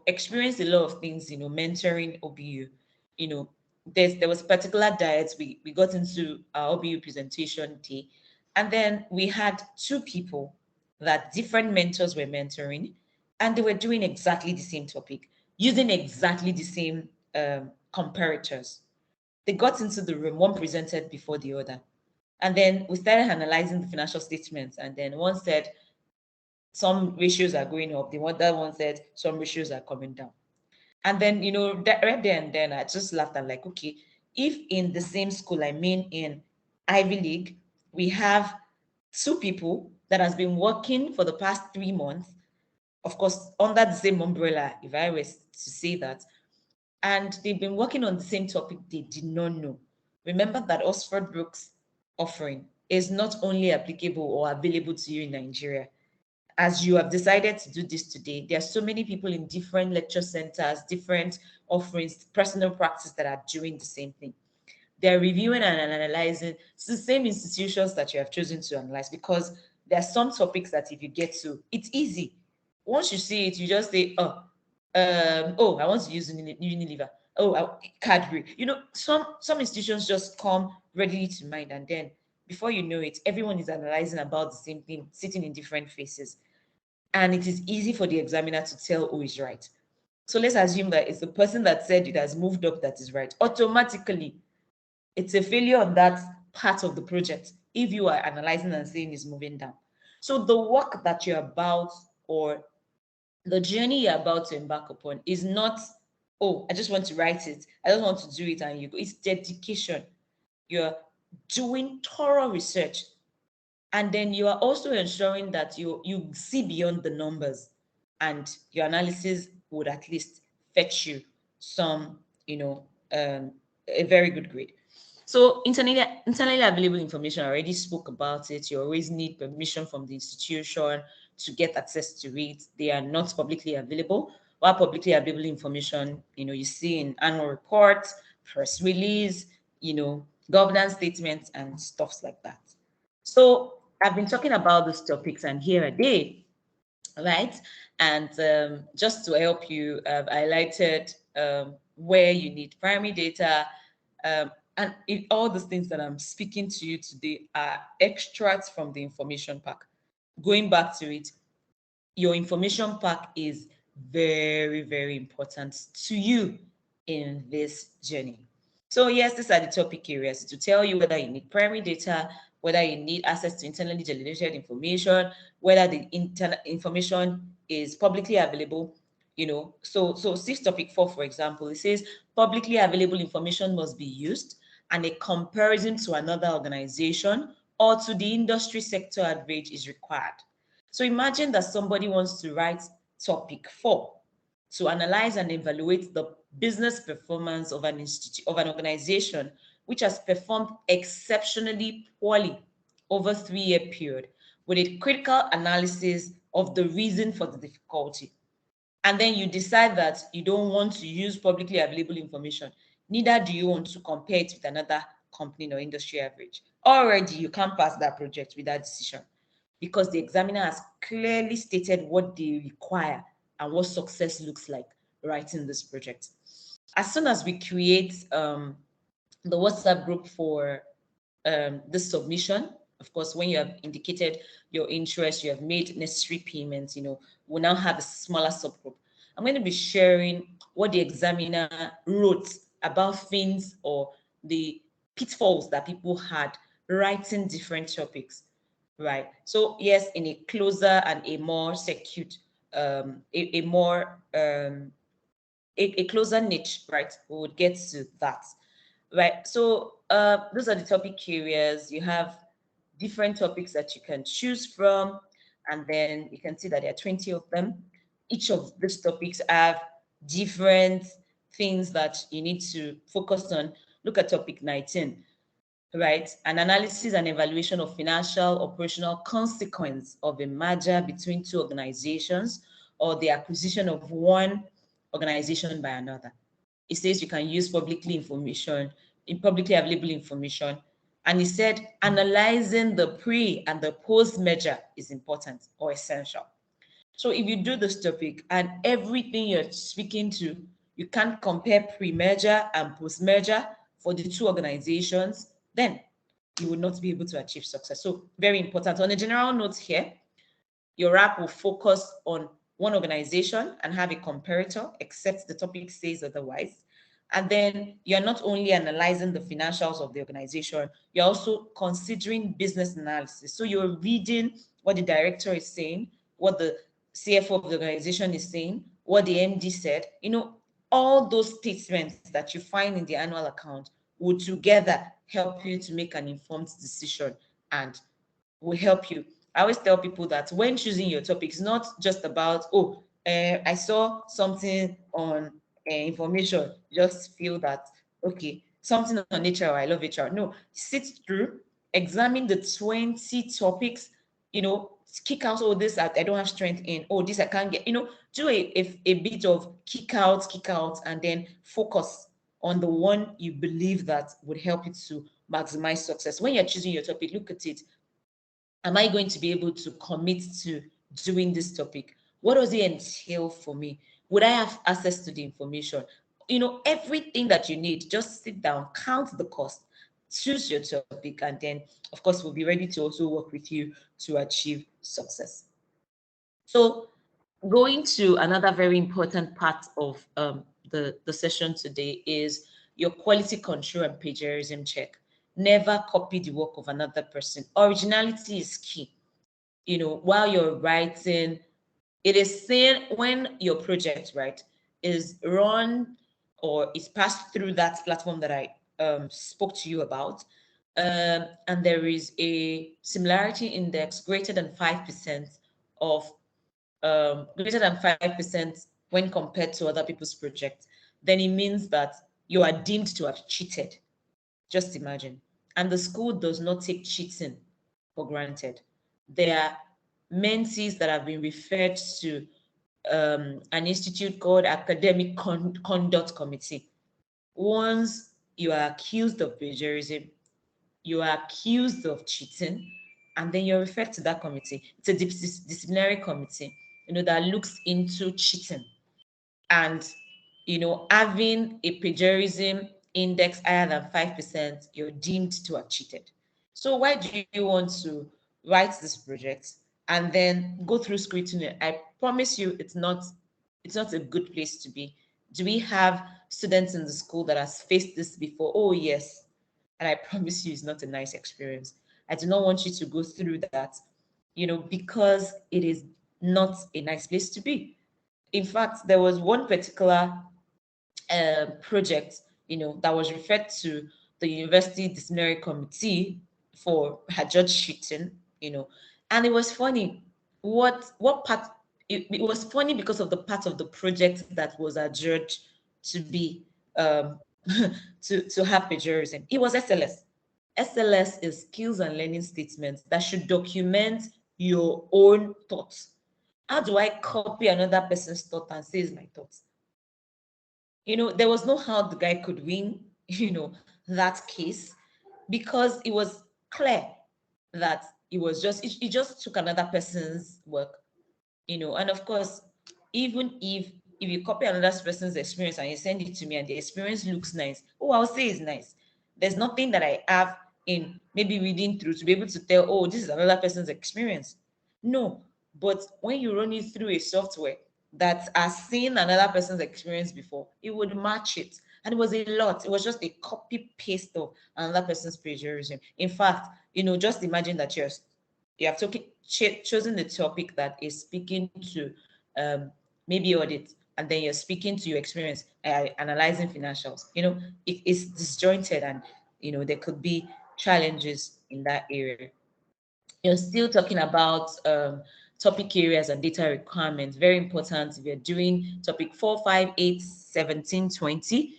experienced a lot of things, mentoring OBU. There was a particular diet we got into our OBU presentation day, and then we had two people that different mentors were mentoring, and they were doing exactly the same topic, using exactly the same comparators. They got into the room, one presented before the other, and then we started analyzing the financial statements, and then one said, some ratios are going up. The other one said some ratios are coming down. And then, that right there and then I just laughed and like, okay, if in the same school, I mean in Ivy League, we have two people that has been working for the past 3 months, of course, under the same umbrella, if I was to say that, and they've been working on the same topic they did not know. Remember that Oxford Brooks offering is not only applicable or available to you in Nigeria. As you have decided to do this today, there are so many people in different lecture centers, different offerings, personal practice that are doing the same thing. They're reviewing and analyzing. It's the same institutions that you have chosen to analyze, because there are some topics that if you get to, it's easy. Once you see it, you just say, I want to use Unilever. Cadbury. Some institutions just come readily to mind, and then before you know it, everyone is analyzing about the same thing, sitting in different faces. And it is easy for the examiner to tell who is right. So let's assume that it's the person that said it has moved up that is right. Automatically, it's a failure on that part of the project if you are analyzing and saying it's moving down. So the work that you're about, or the journey you're about to embark upon, is not, oh, I just want to write it, I just want to do it, and you go. It's dedication. You're doing thorough research, and then you are also ensuring that you see beyond the numbers, and your analysis would at least fetch you some, a very good grade. So internally available information, I already spoke about it. You always need permission from the institution to get access to it. They are not publicly available. While publicly available information, you see in annual reports, press release, governance statements and stuffs like that. So I've been talking about these topics, and here are they, right? And just to help you, I've highlighted where you need primary data, and all these things that I'm speaking to you today are extracts from the information pack. Going back to it, your information pack is very, very important to you in this journey. So yes, these are the topic areas to tell you whether you need primary data, whether you need access to internally generated information, whether the information is publicly available. So 6 topic 4, for example, it says publicly available information must be used, and a comparison to another organization or to the industry sector average is required. So imagine that somebody wants to write topic 4 to analyze and evaluate the business performance of an institute of an organization which has performed exceptionally poorly over a 3-year period, with a critical analysis of the reason for the difficulty. And then you decide that you don't want to use publicly available information, neither do you want to compare it with another company or industry average. Already you can't pass that project with that decision, because the examiner has clearly stated what they require and what success looks like writing this project. As soon as we create the WhatsApp group for this submission, of course, when you have indicated your interest, you have made necessary payments, we'll now have a smaller subgroup. I'm going to be sharing what the examiner wrote about things or the pitfalls that people had writing different topics, right? So yes, in a closer and a more secured, a closer niche, right? We would get to that, right? So those are the topic areas. You have different topics that you can choose from, and then you can see that there are 20 of them. Each of these topics have different things that you need to focus on. Look at topic 19, right? An analysis and evaluation of financial operational consequence of a merger between two organizations or the acquisition of one organization by another. It says you can use publicly available information. And he said analyzing the pre and the post merger is important or essential. So if you do this topic and everything you're speaking to, you can't compare pre-merger and post-merger for the two organizations, then you will not be able to achieve success. So very important. On a general note here, your app will focus on one organization and have a comparator, except the topic says otherwise. And then you're not only analyzing the financials of the organization, you're also considering business analysis. So you're reading what the director is saying, what the CFO of the organization is saying, what the MD said. All those statements that you find in the annual account will together help you to make an informed decision and will help you. I always tell people that when choosing your topic, it's not just about, I saw something on information, just feel that, okay, something on HR, I love HR. No, sit through, examine the 20 topics, kick out, this I don't have strength in, this I can't get, do a bit of kick out, and then focus on the one you believe that would help you to maximize success. When you're choosing your topic, look at it. Am I going to be able to commit to doing this topic? What does it entail for me? Would I have access to the information? Everything that you need, just sit down, count the cost, choose your topic, and then, of course, we'll be ready to also work with you to achieve success. So going to another very important part of the session today is your quality control and plagiarism check. Never copy the work of another person. Originality is key. While you're writing, it is saying when your project, right, is run or is passed through that platform that I spoke to you about, and there is a similarity index greater than 5% when compared to other people's projects, then it means that you are deemed to have cheated. Just imagine. And the school does not take cheating for granted. There are mentees that have been referred to an institute called Academic Conduct Committee. Once you are accused of plagiarism, you are accused of cheating, and then you're referred to that committee. It's a disciplinary committee, that looks into cheating. And, having a plagiarism index higher than 5%, you're deemed to have cheated. So why do you want to write this project and then go through scrutiny? I promise you it's not a good place to be. Do we have students in the school that has faced this before? Oh, yes. And I promise you it's not a nice experience. I do not want you to go through that, because it is not a nice place to be. In fact, there was one particular project, that was referred to the university disciplinary committee for her judge cheating, and it was funny. What part? It was funny because of the part of the project that was adjudged to be um, to have plagiarism. It was SLS. SLS is skills and learning statements that should document your own thoughts. How do I copy another person's thought and say it's my thoughts? There was no how the guy could win, that case, because it was clear that it just took another person's work, and of course, even if you copy another person's experience and you send it to me and the experience looks nice, oh, I'll say it's nice. There's nothing that I have in maybe reading through to be able to tell, oh, this is another person's experience. No, but when you run it through a software that has seen another person's experience before, it would match it. And it was a lot. It was just a copy paste of another person's plagiarism. In fact, just imagine that you have chosen the topic that is speaking to maybe audit, and then you're speaking to your experience, analyzing financials. It's disjointed, and there could be challenges in that area. You're still talking about topic areas and data requirements. Very important. If you're doing topic 4, 5, 8, 17, 20,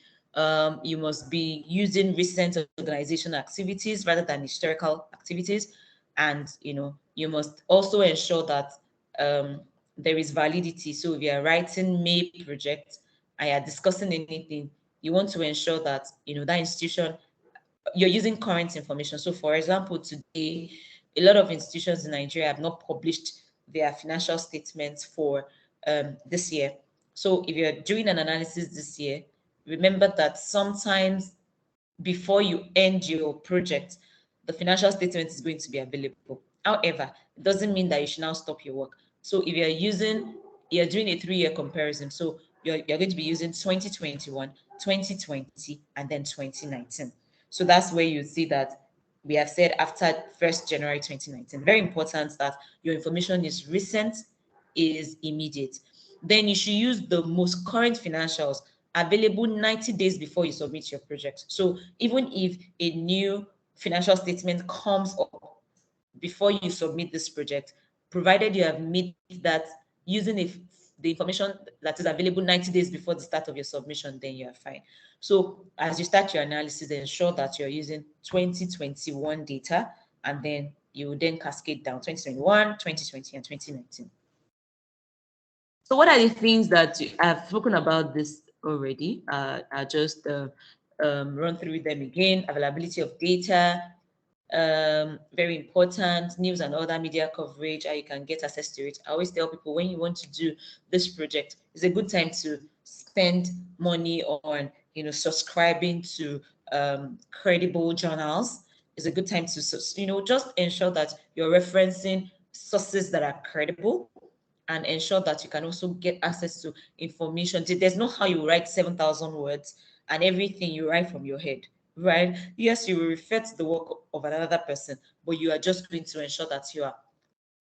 you must be using recent organizational activities rather than historical activities. And, you must also ensure that there is validity. So if you're writing May project and you're discussing anything, you want to ensure that, that institution, you're using current information. So for example, today, a lot of institutions in Nigeria have not published their financial statements for this year. So if you're doing an analysis this year, remember that sometimes before you end your project, the financial statement is going to be available. However, it doesn't mean that you should now stop your work. So if you're doing a 3-year comparison. So you're going to be using 2021, 2020, and then 2019. So that's where you see that we have said after 1st January 2019. Very important that your information is recent, is immediate. Then you should use the most current financials available 90 days before you submit your project. So even if a new financial statement comes up before you submit this project, provided you have made that using the information that is available 90 days before the start of your submission, then you are fine. So as you start your analysis, ensure that you're using 2021 data, and then you will then cascade down 2021, 2020, and 2019. So what are the things that I've spoken about this already? I'll just run through them again. Availability of data, very important. News and other media coverage, how you can get access to it. I always tell people, when you want to do this project, it's a good time to spend money on subscribing to credible journals. It's a good time to just ensure that you're referencing sources that are credible, and ensure that you can also get access to information. There's no how you write 7,000 words and everything you write from your head, right? Yes, you will refer to the work of another person, but you are just going to ensure that you are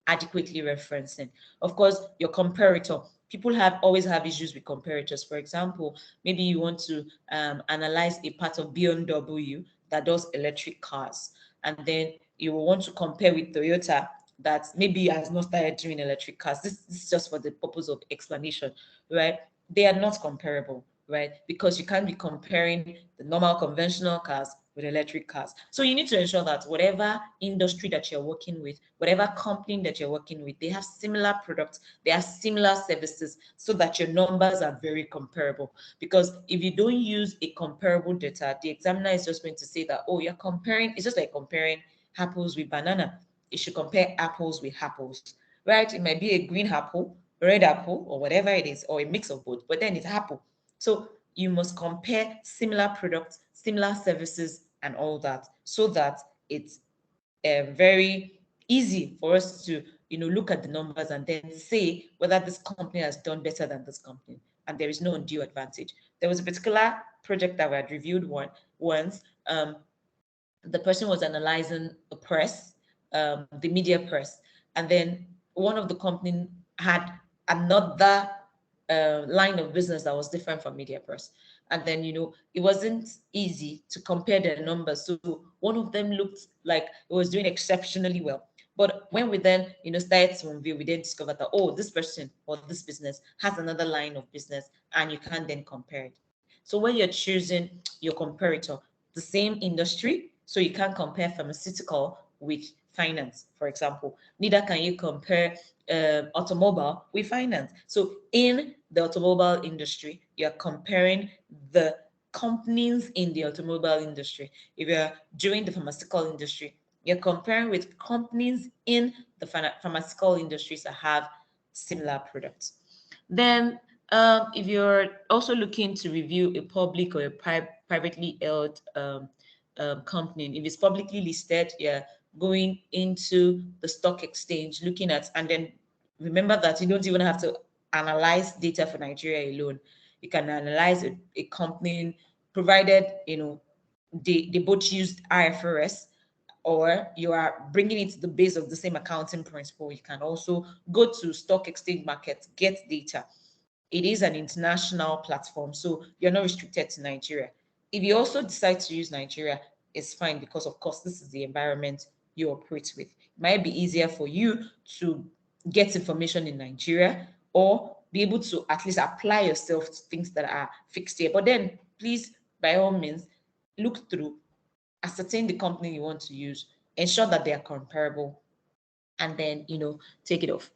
adequately referencing. Of course, your comparator. People always have issues with comparators. For example, maybe you want to analyze a part of BMW that does electric cars, and then you will want to compare with Toyota that maybe has not started doing electric cars. This is just for the purpose of explanation, right? They are not comparable, right? Because you can't be comparing the normal conventional cars with electric cars. So you need to ensure that whatever industry that you're working with, whatever company that you're working with, they have similar products, they have similar services, so that your numbers are very comparable. Because if you don't use a comparable data, the examiner is just going to say that, oh, you're comparing, it's just like comparing apples with banana. You should compare apples with apples, right? It might be a green apple, red apple, or whatever it is, or a mix of both, but then it's apple. So you must compare similar products, similar services, and all that, so that it's very easy for us to look at the numbers and then say whether this company has done better than this company, and there is no undue advantage. There was a particular project that we had reviewed once. The person was analyzing the press, the media press, and then one of the company had another line of business that was different from media press. And then, it wasn't easy to compare their numbers. So one of them looked like it was doing exceptionally well. But when we then, started to unveil, we then discovered that, oh, this person or this business has another line of business, and you can then compare it. So when you're choosing your comparator, the same industry, so you can't compare pharmaceutical with finance, for example. Neither can you compare automobile with finance. So in the automobile industry, you're comparing the companies in the automobile industry. If you're doing the pharmaceutical industry, you're comparing with companies in the pharmaceutical industries that have similar products. Then, if you're also looking to review a public or a privately held company, if it's publicly listed, you're going into the stock exchange, looking at, and then remember that you don't even have to analyze data for Nigeria alone. You can analyze a company, provided they both used IFRS, or you are bringing it to the base of the same accounting principle. You can also go to stock exchange markets, get data. It is an international platform, so you're not restricted to Nigeria. If you also decide to use Nigeria, it's fine, because of course this is the environment you operate with. It might be easier for you to get information in Nigeria, or be able to at least apply yourself to things that are fixed here. But then please, by all means, look through, ascertain the company you want to use, ensure that they are comparable, and then take it off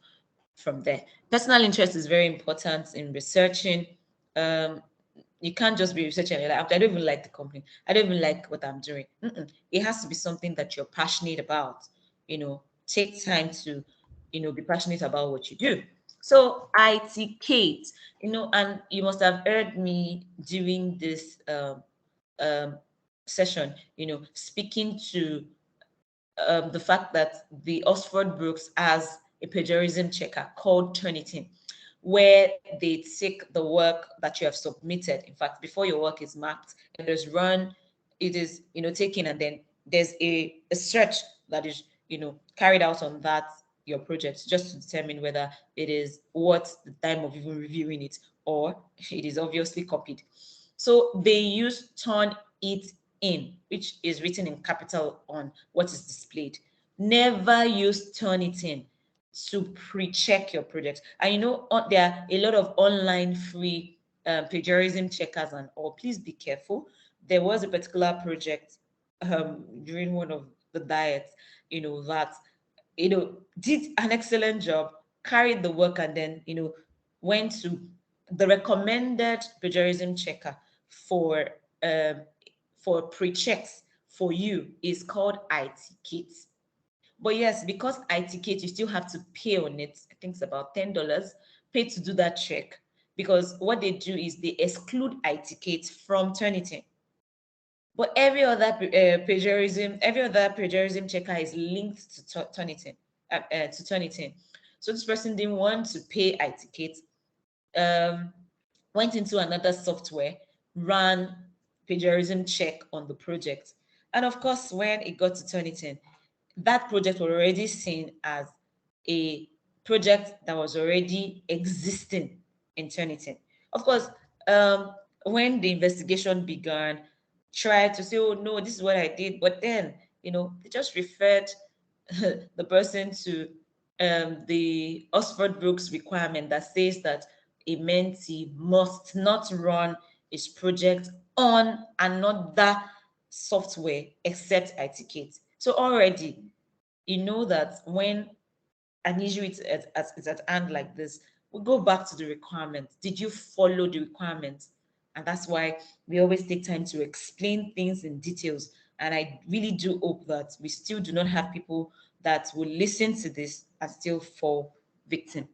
from there. Personal interest is very important in researching. You can't just be researching. Like, I don't even like the company. I don't even like what I'm doing. It has to be something that you're passionate about. Take time to, be passionate about what you do. So IT Kate, and you must have heard me during this um, session, speaking to the fact that the Oxford Brooks has a plagiarism checker called Turnitin, where they take the work that you have submitted. In fact, before your work is marked, it is run, it is taken, and then there's a search that is carried out on that your project, just to determine whether it is worth the time of even reviewing it, or it is obviously copied. So they use Turn It In, which is written in capital on what is displayed. Never use Turnitin to pre-check your project. And there are a lot of online free plagiarism checkers and all. Please be careful. There was a particular project during one of the diets, that did an excellent job, carried the work, and then went to the recommended plagiarism checker for um, pre-checks for you is called IT Kit. But yes, because IT Kit, you still have to pay on it. I think it's about $10, pay to do that check. Because what they do is they exclude IT Kit from Turnitin. But every other plagiarism checker is linked to Turnitin. So this person didn't want to pay IT Kit, went into another software, ran plagiarism check on the project. And of course, when it got to Turnitin, that project was already seen as a project that was already existing in Turnitin. Of course, when the investigation began, tried to say, oh no, this is what I did, but then they just referred the person to the Oxford Brooks requirement that says that a mentee must not run his project on another software except IT-Kit. So already, that when an issue is at hand like this, we go back to the requirements. Did you follow the requirements? And that's why we always take time to explain things in details. And I really do hope that we still do not have people that will listen to this and still fall victim.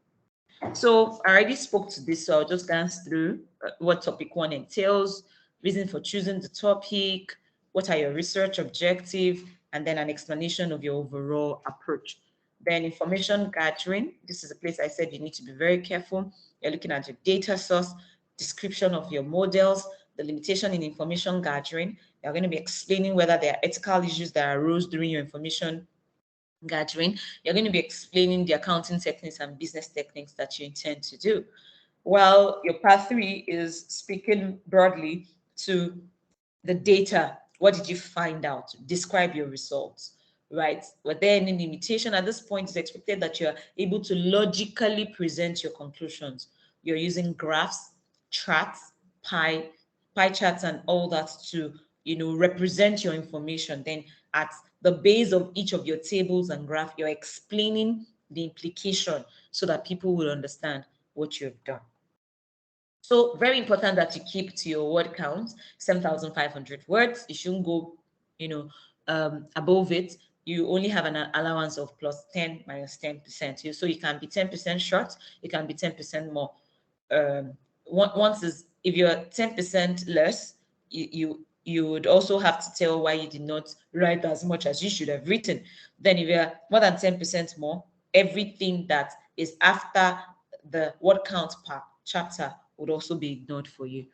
So I already spoke to this, so I'll just glance through what topic one entails, reason for choosing the topic, what are your research objectives, and then an explanation of your overall approach. Then information gathering. This is a place I said you need to be very careful. You're looking at your data source, description of your models, the limitation in information gathering. You're going to be explaining whether there are ethical issues that arose during your information gathering. You're going to be explaining the accounting techniques and business techniques that you intend to do. while your part three is speaking broadly to the data. What did you find out? Describe your results, right? But then in imitation, at this point, it's expected that you're able to logically present your conclusions. You're using graphs, charts, pie charts, and all that to, represent your information. Then at the base of each of your tables and graph, you're explaining the implication so that people will understand what you've done. So very important that you keep to your word count, 7,500 words. You shouldn't go, above it. You only have an allowance of plus 10 minus 10%. So you can be 10% short, you can be 10% more. Once is if you're 10% less, you would also have to tell why you did not write as much as you should have written. Then if you're more than 10% more, everything that is after the word count per chapter would also be ignored for you.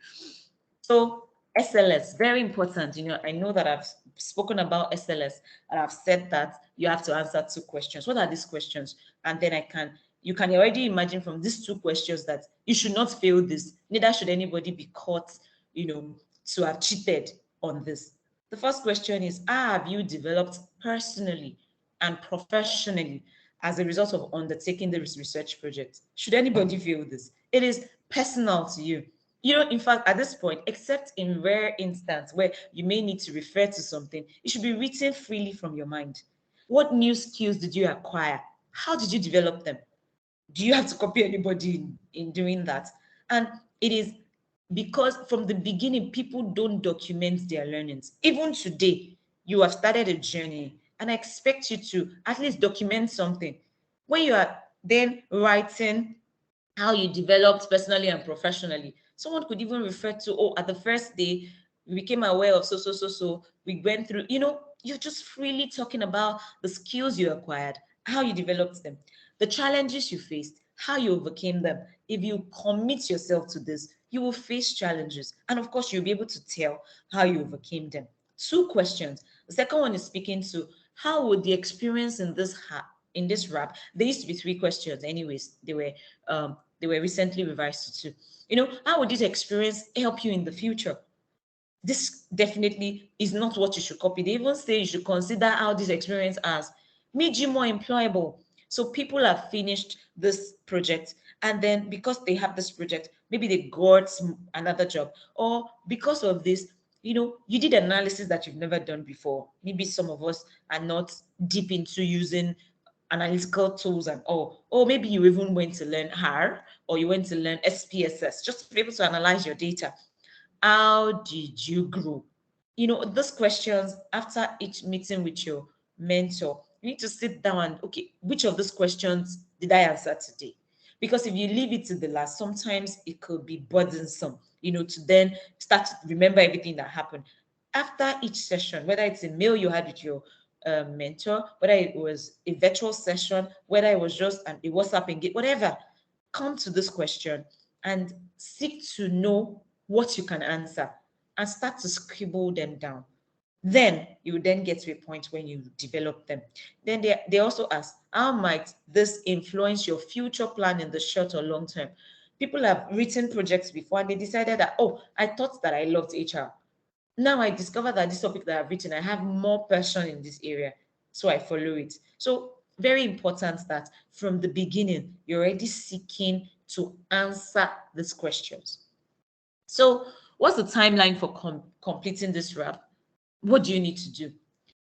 So SLS, very important. I know that I've spoken about SLS and I've said that you have to answer 2 questions. What are these questions? And then you can already imagine from these 2 questions that you should not fail this. Neither should anybody be caught, to have cheated on this. The first question is, how have you developed personally and professionally as a result of undertaking the research project? Should anybody fail this? It is personal to you. In fact, at this point, except in rare instance where you may need to refer to something, it should be written freely from your mind. What new skills did you acquire? How did you develop them? Do you have to copy anybody in doing that? And it is because from the beginning, people don't document their learnings. Even today, you have started a journey, and I expect you to at least document something. When you are then writing how you developed personally and professionally, someone could even refer to, oh, at the first day, we became aware of so. We went through, you're just freely talking about the skills you acquired, how you developed them, the challenges you faced, how you overcame them. If you commit yourself to this, you will face challenges. And of course, you'll be able to tell how you overcame them. 2 questions. The second one is speaking to how would the experience in this rap, there used to be 3 questions anyways. They were recently revised to 2. How would this experience help you in the future? This definitely is not what you should copy. They even say you should consider how this experience has made you more employable. So people have finished this project, and then because they have this project, maybe they got another job, or because of this, you did analysis that you've never done before. Maybe some of us are not deep into using analytical tools and all. Or maybe you even went to learn R, or you went to learn SPSS just to be able to analyze your data. How did you grow? Those questions after each meeting with your mentor, you need to sit down and, okay, which of those questions did I answer today? Because if you leave it to the last, sometimes it could be burdensome, to then start to remember everything that happened. After each session, whether it's a meal you had with your mentor, whether it was a virtual session, whether it was just a WhatsApp engagement, whatever, come to this question and seek to know what you can answer and start to scribble them down. Then you then get to a point when you develop them. Then they also ask, how might this influence your future plan in the short or long term? People have written projects before and they decided that, oh, I thought that I loved HR. Now I discovered that this topic that I've written, I have more passion in this area. So I follow it. So very important that from the beginning, you're already seeking to answer these questions. So what's the timeline for completing this wrap? What do you need to do?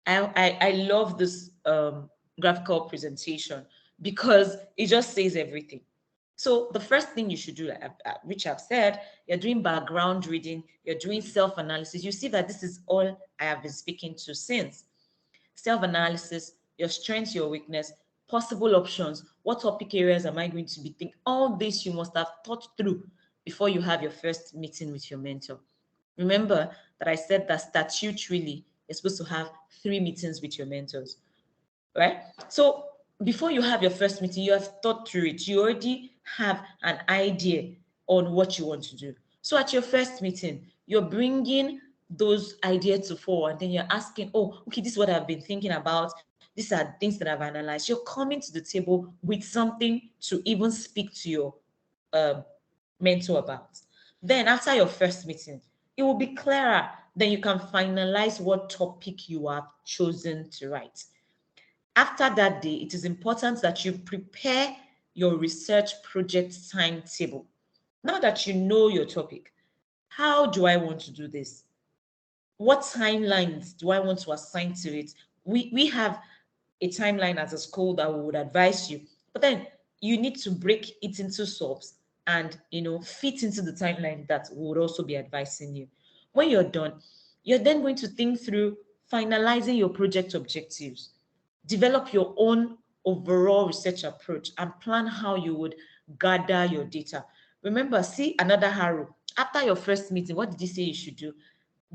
I love this graphical presentation because it just says everything. So the first thing you should do, which I've said, you're doing background reading, you're doing self-analysis. You see that this is all I have been speaking to since. Self-analysis, your strengths, your weakness, possible options, what topic areas am I going to be thinking? All this you must have thought through before you have your first meeting with your mentor. Remember that I said that statutorily, you're supposed to have 3 meetings with your mentors, right? So before you have your first meeting, you have thought through it. You already have an idea on what you want to do. So at your first meeting, you're bringing those ideas to fore, and then you're asking, oh, okay, this is what I've been thinking about. These are things that I've analyzed. You're coming to the table with something to even speak to your mentor about. Then after your first meeting, it will be clearer. Then you can finalize what topic you have chosen to write. After that day, it is important that you prepare your research project timetable. Now that you know your topic, how do I want to do this? What timelines do I want to assign to it? We have a timeline as a school that we would advise you, but then you need to break it into subs and fit into the timeline that we would also be advising you. When you're done, you're then going to think through finalizing your project objectives, develop your own overall research approach, and plan how you would gather your data. Remember, see another arrow. After your first meeting, what did you say you should do?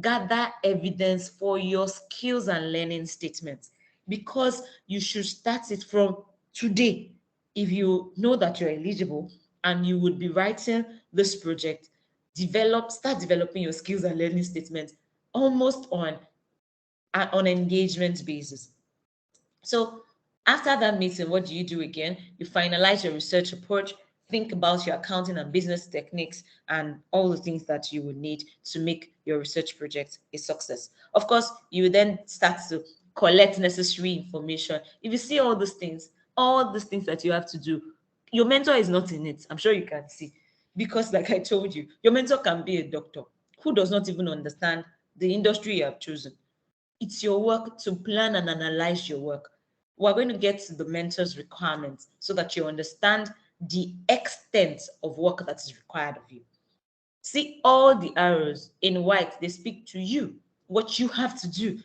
Gather evidence for your skills and learning statements, because you should start it from today. If you know that you're eligible and you would be writing this project, start developing your skills and learning statements almost on an engagement basis. So after that meeting, what do you do again? You finalize your research approach, think about your accounting and business techniques and all the things that you would need to make your research project a success. Of course, you then start to collect necessary information. If you see all these things that you have to do, your mentor is not in it. I'm sure you can see. Because like I told you, your mentor can be a doctor who does not even understand the industry you have chosen. It's your work to plan and analyze your work. We're going to get to the mentor's requirements so that you understand the extent of work that is required of you. See all the arrows in white, they speak to you, what you have to do.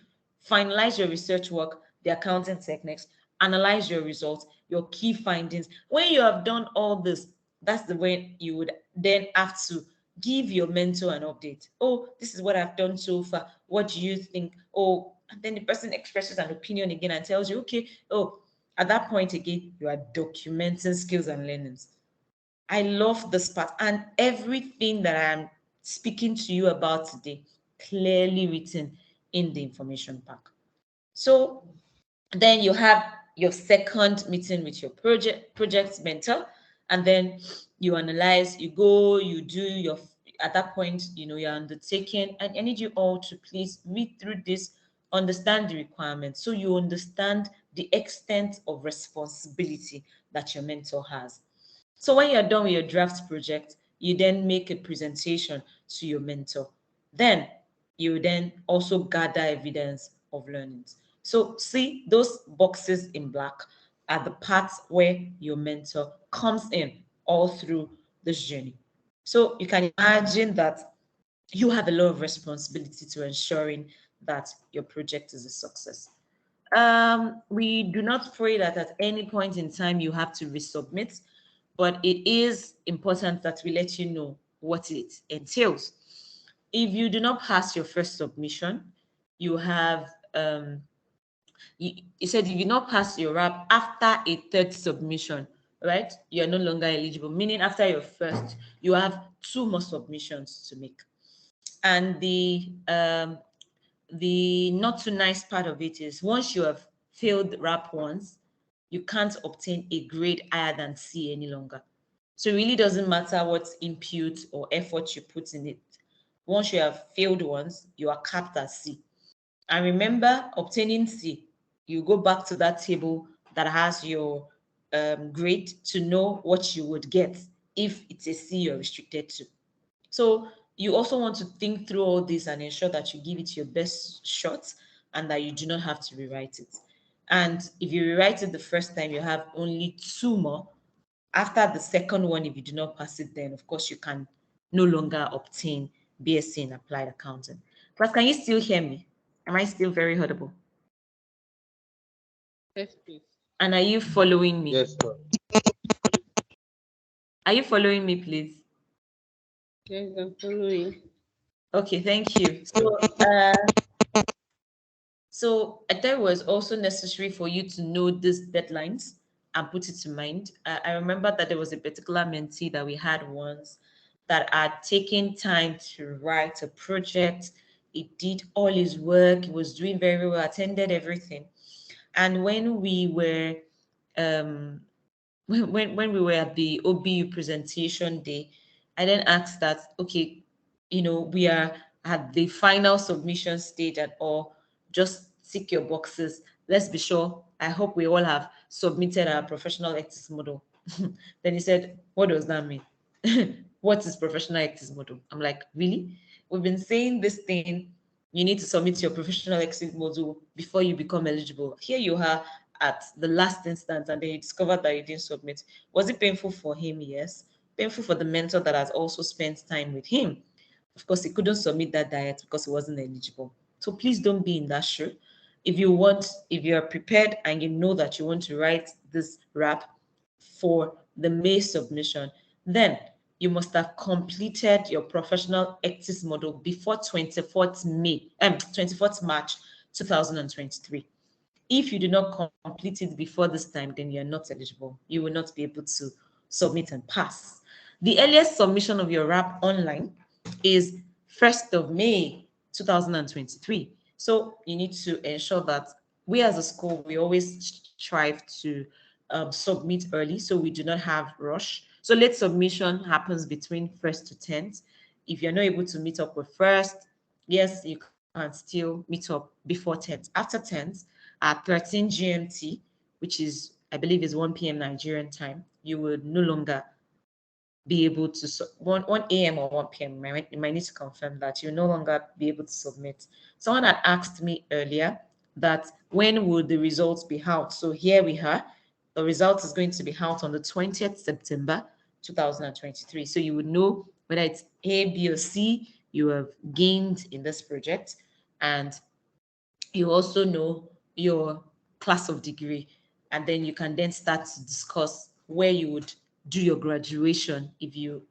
Finalize your research work, the accounting techniques, analyze your results, your key findings. When you have done all this, that's the way you would then have to give your mentor an update. Oh, this is what I've done so far. What do you think? Oh, and then the person expresses an opinion again and tells you, okay, oh, at that point again, you are documenting skills and learnings. I love this part, and everything that I'm speaking to you about today clearly written in the information pack. So then you have your second meeting with your project mentor, and then you analyze, you go, you do your, at that point, you're undertaking, and I need you all to please read through this, understand the requirements, so you understand the extent of responsibility that your mentor has. So when you're done with your draft project, you then make a presentation to your mentor. Then you then also gather evidence of learnings. So see, those boxes in black are the parts where your mentor comes in all through this journey. So you can imagine that you have a lot of responsibility to ensuring that your project is a success. We do not pray that at any point in time you have to resubmit, but it is important that we let you know what it entails. If you do not pass your first submission, you have you said if you not pass your RAP after a third submission, right? You're no longer eligible, meaning after your first, you have two more submissions to make. And the not too nice part of it is once you have failed RAP once, you can't obtain a grade higher than C any longer. So it really doesn't matter what input or effort you put in it. Once you have failed once, you are capped at C. And remember, obtaining C, you go back to that table that has your grade to know what you would get if it's a C you're restricted to. So you also want to think through all this and ensure that you give it your best shot and that you do not have to rewrite it. And if you rewrite it the first time, you have only two more. After the second one, if you do not pass it, then of course you can no longer obtain BSc in applied accounting. But can you still hear me? Am I still very audible? Yes, please. And are you following me? Yes, sir. Are you following me, please? Yes, I'm following. Okay, thank you. So I thought it was also necessary for you to know these deadlines and put it to mind. I remember that there was a particular mentee that we had once that had taken time to write a project. He did all his work. He was doing very well, attended everything. And when we were when we were at the OBU presentation day, I then asked that, okay, we are at the final submission stage and all, just tick your boxes. Let's be sure. I hope we all have submitted our professional ethics model. Then he said, what does that mean? What is professional ethics model? I'm like, really? We've been saying this thing. You need to submit your professional exit module before you become eligible. Here you are at the last instance, and then you discovered that you didn't submit. Was it painful for him? Yes. Painful for the mentor that has also spent time with him. Of course, he couldn't submit that diet because he wasn't eligible. So please don't be in that shoe. If you are prepared and you know that you want to write this rap for the May submission, then you must have completed your professional ethics model before 24th March 2023. If you do not complete it before this time, then you're not eligible. You will not be able to submit and pass. The earliest submission of your RAP online is 1st of May 2023. So you need to ensure that we as a school, we always strive to submit early so we do not have rush. So late submission happens between 1st to 10th. If you're not able to meet up with 1st, yes, you can still meet up before 10th. After 10th, at 13 GMT, which is, I believe, is 1 p.m. Nigerian time, you would no longer be able to 1 a.m. or 1 p.m. You might need to confirm that you no longer be able to submit. Someone had asked me earlier that when would the results be out? So here we are. The result is going to be out on the 20th September 2023. So you would know whether it's A, B, or C you have gained in this project, and you also know your class of degree, and then you can then start to discuss where you would do your graduation if you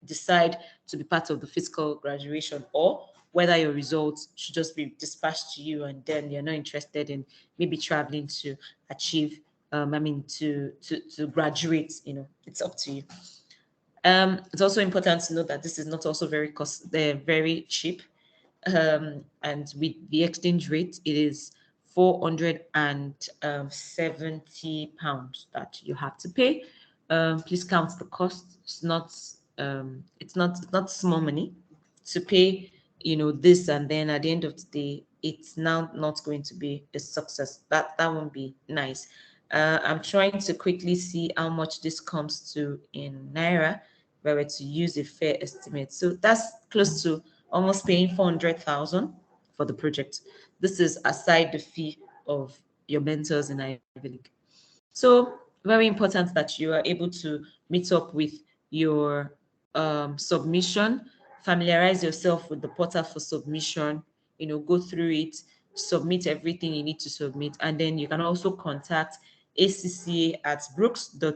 decide to be part of the physical graduation, or whether your results should just be dispatched to you and then you're not interested in maybe traveling to achieve to graduate. It's up to you. It's also important to note that this is not also they're very cheap. And with the exchange rate, it is £470 that you have to pay. Please count the cost. It's not small money to pay, this, and then at the end of the day, it's now not going to be a success. That won't be nice. I'm trying to quickly see how much this comes to in Naira, if I were to use a fair estimate. So that's close to almost paying 400,000 for the project. This is aside the fee of your mentors in Ivy League. So very important that you are able to meet up with your submission, familiarize yourself with the portal for submission, go through it, submit everything you need to submit, and then you can also contact ACCA at brooks.aca.uk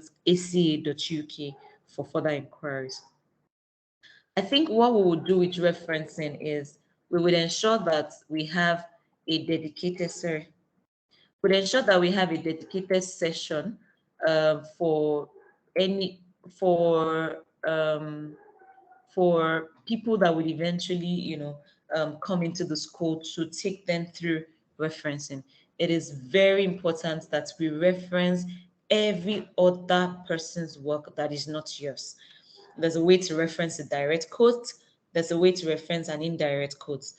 for further inquiries. I think what we would do with referencing is we would ensure that we have a dedicated, would ensure that we have a dedicated session for any for people that will eventually come into the school to take them through referencing. It is very important that we reference every other person's work that is not yours. There's a way to reference a direct quote. There's a way to reference an indirect quote.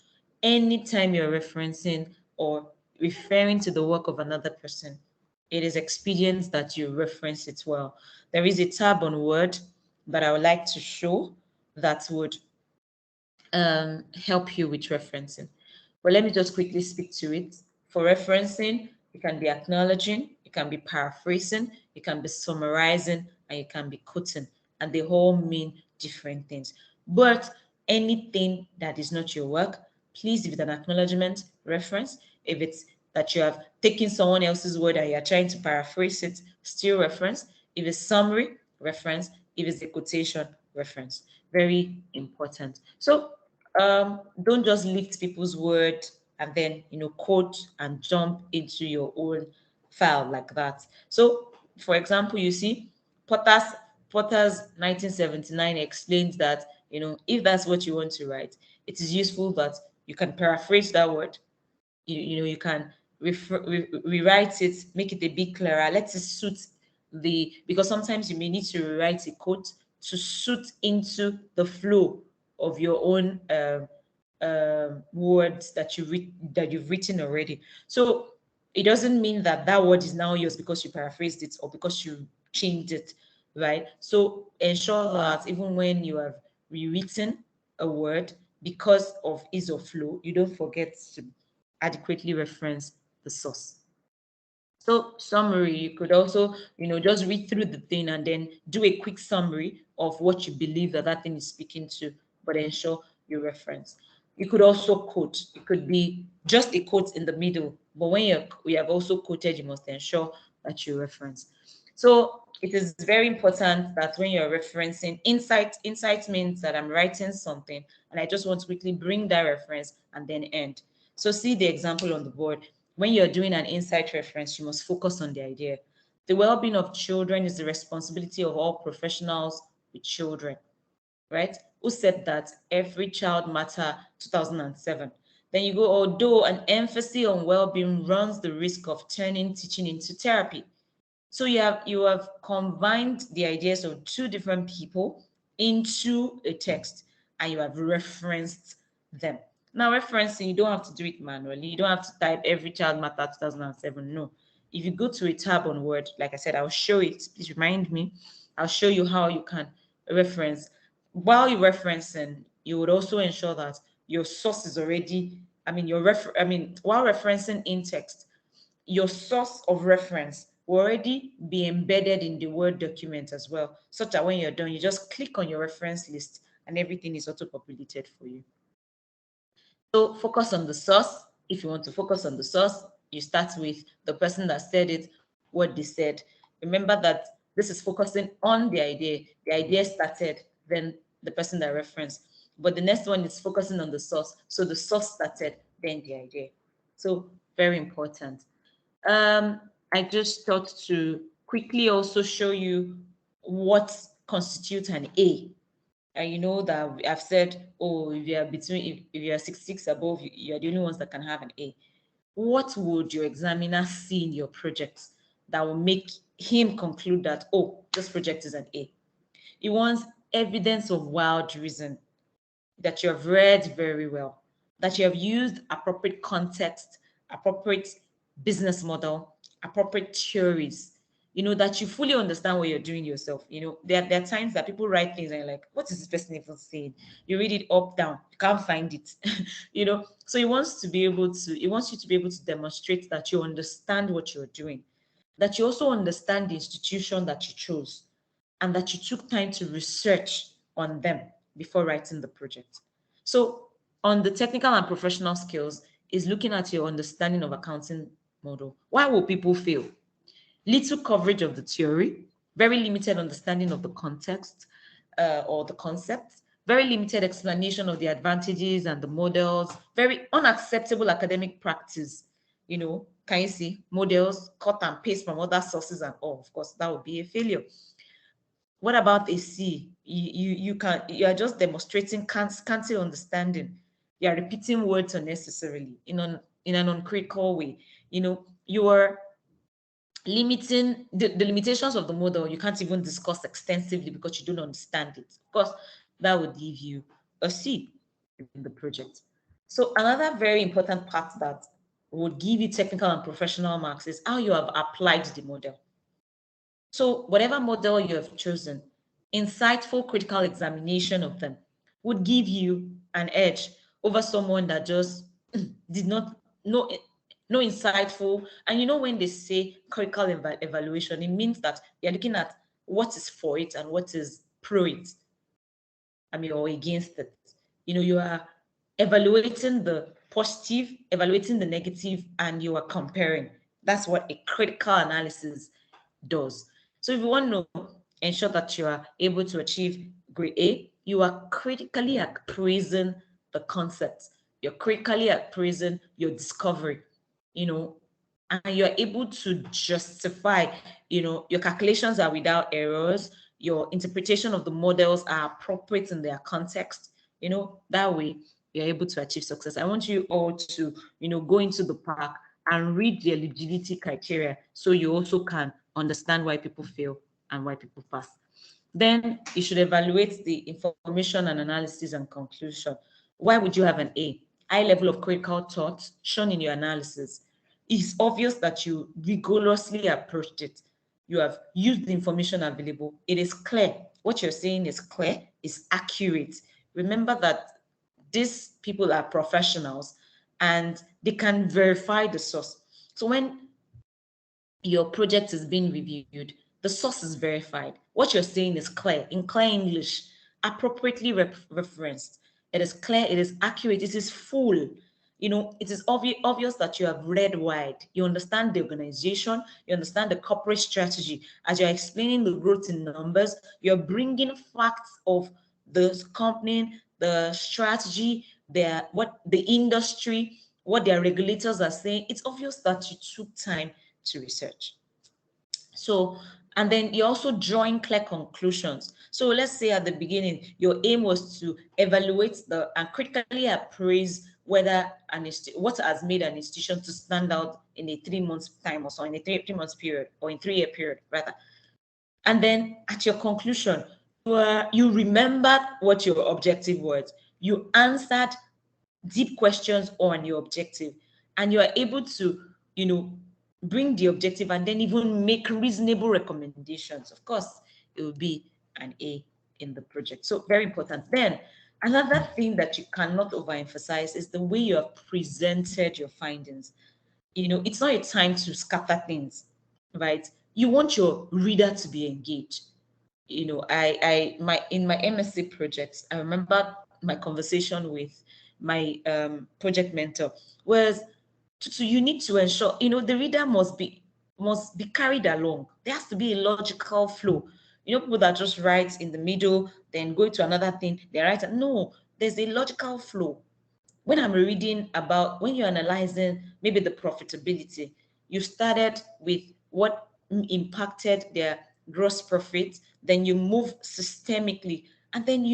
Anytime you're referencing or referring to the work of another person, it is expedient that you reference it well. There is a tab on Word that I would like to show that would help you with referencing. But let me just quickly speak to it. For referencing, you can be acknowledging, you can be paraphrasing, you can be summarizing, and you can be quoting, and they all mean different things. But anything that is not your work, please, if it's an acknowledgement, reference. If it's that you have taken someone else's word and you're trying to paraphrase it, still reference. If it's summary, reference. If it's a quotation, reference. Very important. So don't just lift people's word and then quote and jump into your own file like that. So for example, you see Potter's 1979 explains that if that's what you want to write, it is useful that you can paraphrase that word. You can rewrite it, make it a bit clearer. Let it suit because sometimes you may need to rewrite a quote to suit into the flow of your own words that you've written already. So it doesn't mean that that word is now yours because you paraphrased it or because you changed it, right? So ensure that even when you have rewritten a word, because of ease of flow, you don't forget to adequately reference the source. So summary, you could also, just read through the thing and then do a quick summary of what you believe that that thing is speaking to, but ensure you reference. You could also quote. It could be just a quote in the middle, but when we have also quoted, you must ensure that you reference. So it is very important that when you're referencing insight means that I'm writing something and I just want to quickly bring that reference and then end. So see the example on the board. When you're doing an insight reference, you must focus on the idea. The well-being of children is the responsibility of all professionals with children, right? Who said that? Every Child Matter 2007. Then you go, although an emphasis on well-being runs the risk of turning teaching into therapy. So you have combined the ideas of two different people into a text and you have referenced them. Now, referencing, you don't have to do it manually. You don't have to type every Child Matter 2007. No. If you go to a tab on Word, like I said, I'll show it. Please remind me. I'll show you how you can reference. While you're referencing, you would also ensure that your source is already, while referencing in text, your source of reference will already be embedded in the Word document as well, such that when you're done, you just click on your reference list and everything is auto-populated for you. So focus on the source. If you want to focus on the source, you start with the person that said it, what they said. Remember that this is focusing on the idea. The idea started, then the person that referenced. But the next one is focusing on the source. So the source started, then the idea. So very important. I just thought to quickly also show you what constitutes an A. And you know that I've said, oh, if you are if you are 6 above, you are the only ones that can have an A. What would your examiner see in your project that will make him conclude that, oh, this project is an A? He wants evidence of wild reason, that you have read very well, that you have used appropriate context, appropriate business model, appropriate theories, that you fully understand what you're doing yourself. There are times that people write things and you're like, what is this person even saying? You read it up, down, you can't find it. So he wants you to be able to demonstrate that you understand what you're doing, that you also understand the institution that you chose, and that you took time to research on them before writing the project. So on the technical and professional skills is looking at your understanding of accounting model. Why will people fail? Little coverage of the theory, very limited understanding of the context or the concepts, very limited explanation of the advantages and the models, very unacceptable academic practice. Can you see models, cut and paste from other sources and all? Of course, that would be a failure. What about a C? You are just demonstrating scanty understanding. You are repeating words unnecessarily in an uncritical way. You are limiting the limitations of the model. You can't even discuss extensively because you don't understand it. Of course, that would give you a C in the project. So another very important part that would give you technical and professional marks is how you have applied the model. So whatever model you have chosen, insightful critical examination of them would give you an edge over someone that just did not know no insightful. And when they say critical evaluation, it means that you're looking at what is for it and what is pro it. Or against it. You are evaluating the positive, evaluating the negative, and you are comparing. That's what a critical analysis does. So if you want to ensure that you are able to achieve grade A, you are critically appraising the concept. You're critically appraising your discovery, and you're able to justify, your calculations are without errors, your interpretation of the models are appropriate in their context, that way you're able to achieve success. I want you all to, go into the park and read the eligibility criteria so you also can understand why people fail and why people pass. Then you should evaluate the information and analysis and conclusion. Why would you have an A? High level of critical thought shown in your analysis. It's obvious that you rigorously approached it. You have used the information available. It is clear. What you're saying is clear, is accurate. Remember that these people are professionals and they can verify the source. So when your project is being reviewed, the source is verified. What you're saying is clear, in clear English, appropriately referenced. It is clear, it is accurate, it is full. You know, it is obvious that you have read wide. You understand the organization, you understand the corporate strategy. As you're explaining the growth in numbers, you're bringing facts of the company, the strategy, what the industry, what their regulators are saying. It's obvious that you took time to research. So, and then you're also drawing clear conclusions. So let's say at the beginning, your aim was to evaluate and critically appraise whether what has made an institution to stand out in a 3 months time, or so in a three months period, or in 3 year period rather. And then at your conclusion, you remembered what your objective was. You answered deep questions on your objective, and you are able to, bring the objective and then even make reasonable recommendations. Of course, it will be an A in the project. So very important. Then another thing that you cannot overemphasize is the way you have presented your findings. It's not a time to scatter things, right? You want your reader to be engaged. In my MSc projects, I remember my conversation with my project mentor was you need to ensure the reader must be carried along. There has to be a logical flow. People that just write in the middle, then go to another thing, they write. No, there's a logical flow. When you're analyzing maybe the profitability, you started with what impacted their gross profit, then you move systemically, and then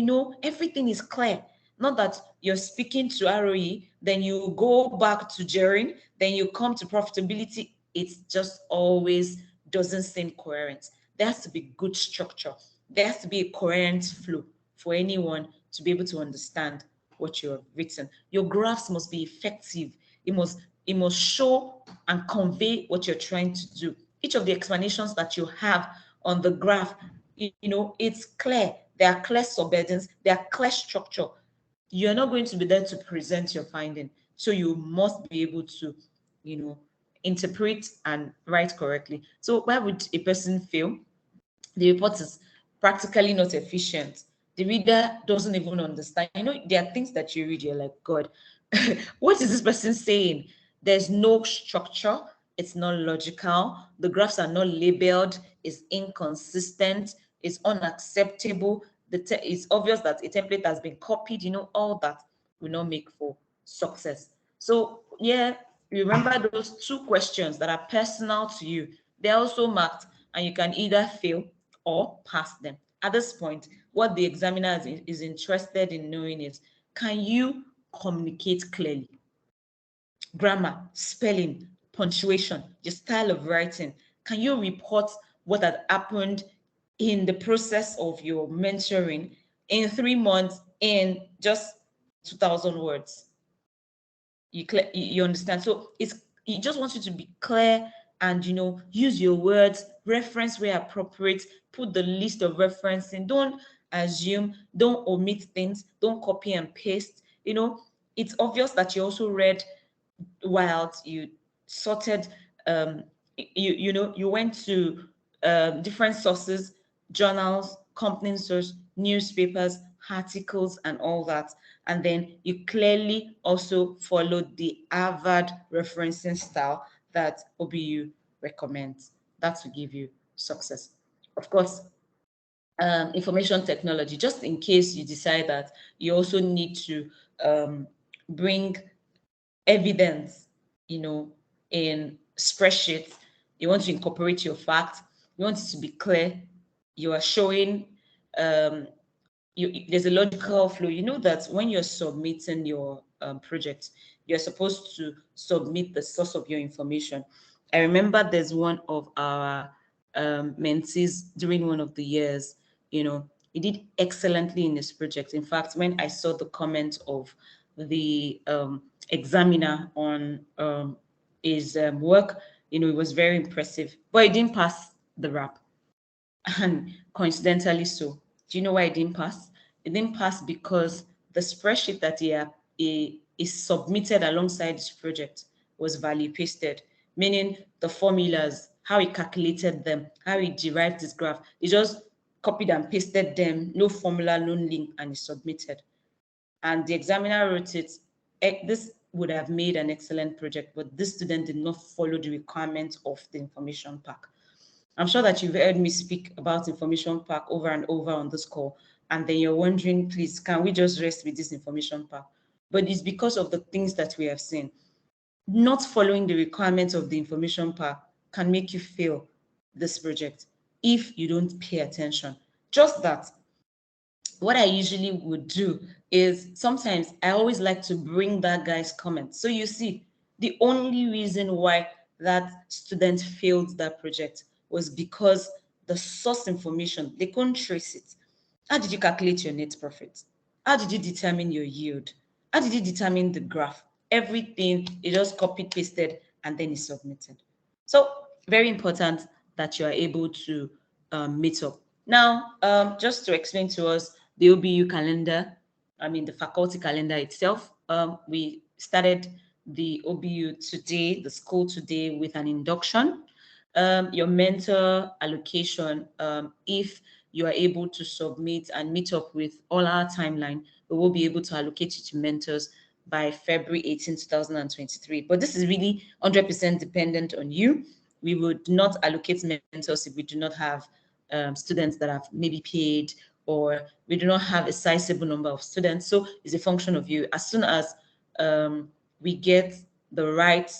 everything is clear. Not that you're speaking to ROE, then you go back to gearing, then you come to profitability. It just always doesn't seem coherent. There has to be good structure. There has to be a coherent flow for anyone to be able to understand what you have written. Your graphs must be effective. It must show and convey what you're trying to do. Each of the explanations that you have on the graph, it's clear. There are clear subheadings. There are clear structure. You're not going to be there to present your finding. So you must be able to, interpret and write correctly. So why would a person fail? The report is practically not efficient. The reader doesn't even understand. There are things that you read, you're like, God, what is this person saying? There's no structure. It's not logical. The graphs are not labeled. It's inconsistent. It's unacceptable. It's obvious that a template has been copied. All that will not make for success. So yeah, remember those 2 questions that are personal to you. They're also marked, and you can either fail or pass them. At this point, what the examiner is interested in knowing is, can you communicate clearly? Grammar, spelling, punctuation, your style of writing. Can you report what had happened in the process of your mentoring in 3 months in just 2,000 words? You understand? So it just wants you to be clear and use your words, reference where appropriate, put the list of referencing. Don't assume, don't omit things, don't copy and paste. It's obvious that you also read while you sorted. You went to different sources, journals, company source, newspapers, articles, and all that. And then you clearly also followed the Harvard referencing style that OBU recommends. That will give you success. Of course, information technology, just in case you decide that you also need to bring evidence, in spreadsheets, you want to incorporate your facts, you want it to be clear, you are showing, there's a logical flow. That when you're submitting your project, you're supposed to submit the source of your information. I remember there's one of our mentees during one of the years. he did excellently in his project. In fact, when I saw the comment of the examiner on his work, it was very impressive. But he didn't pass the rap, and coincidentally so. Do you know why it didn't pass? It didn't pass because the spreadsheet that he is submitted alongside his project was value pasted, meaning the formulas, how he calculated them, how he derived this graph. He just copied and pasted them, no formula, no link, and he submitted. And the examiner wrote it. This would have made an excellent project, but this student did not follow the requirements of the information pack. I'm sure that you've heard me speak about information pack over and over on this call, and then you're wondering, please, can we just rest with this information pack? But it's because of the things that we have seen. Not following the requirements of the information pack can make you fail this project if you don't pay attention. Just that. What I usually would do is sometimes I always like to bring that guy's comment. So you see, the only reason why that student failed that project was because the source information, they couldn't trace it. How did you calculate your net profit? How did you determine your yield? How did you determine the graph? Everything, you just copied, pasted, and then it's submitted. So very important that you are able to meet up. Now, just to explain to us the OBU calendar, the faculty calendar itself, we started the OBU today, the school today, with an induction. Your mentor allocation, if you are able to submit and meet up with all our timeline, we will be able to allocate you to mentors by February 18, 2023. But this is really 100% dependent on you. We would not allocate mentors if we do not have students that have maybe paid, or we do not have a sizable number of students. So it's a function of you. As soon as we get the right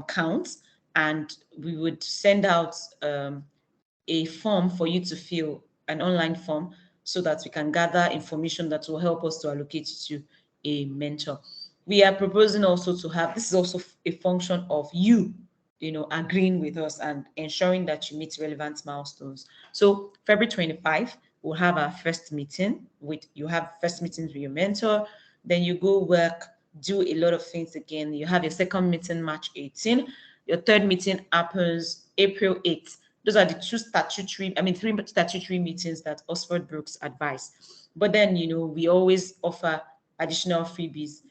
count, and we would send out a form for you to fill, an online form, so that we can gather information that will help us to allocate you to a mentor. We are proposing also to have, this is also a function of you, agreeing with us and ensuring that you meet relevant milestones. So February 25, we'll have our first meeting you have first meetings with your mentor, then you go work, do a lot of things again. You have your second meeting March 18. Your third meeting happens April 8th. Those are the three statutory meetings that Oxford Brookes advise. But then, we always offer additional freebies,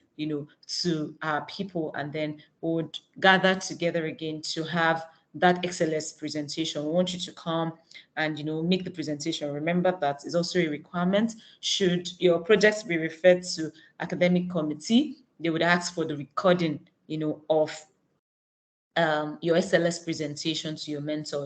to our people, and then we would gather together again to have that XLS presentation. We want you to come and, make the presentation. Remember that is also a requirement. Should your projects be referred to academic committee, they would ask for the recording, of your SLS presentation to your mentor,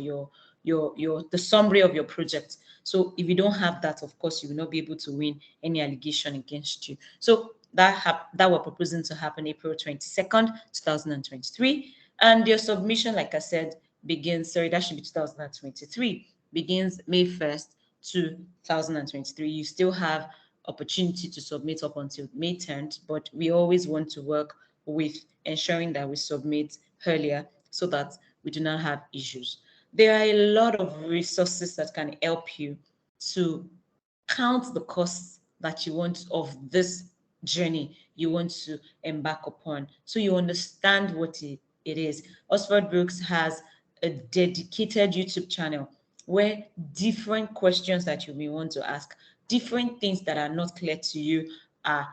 the summary of your project. So if you don't have that, of course, you will not be able to win any allegation against you. So that we're proposing to happen April 22nd, 2023. And your submission, like I said, that should be 2023, begins May 1st, 2023. You still have opportunity to submit up until May 10th, but we always want to work with ensuring that we submit earlier so that we do not have issues. There are a lot of resources that can help you to count the costs that you want of this journey you want to embark upon, so you understand what it is. Oxford Brookes has a dedicated YouTube channel where different questions that you may want to ask, different things that are not clear to you are,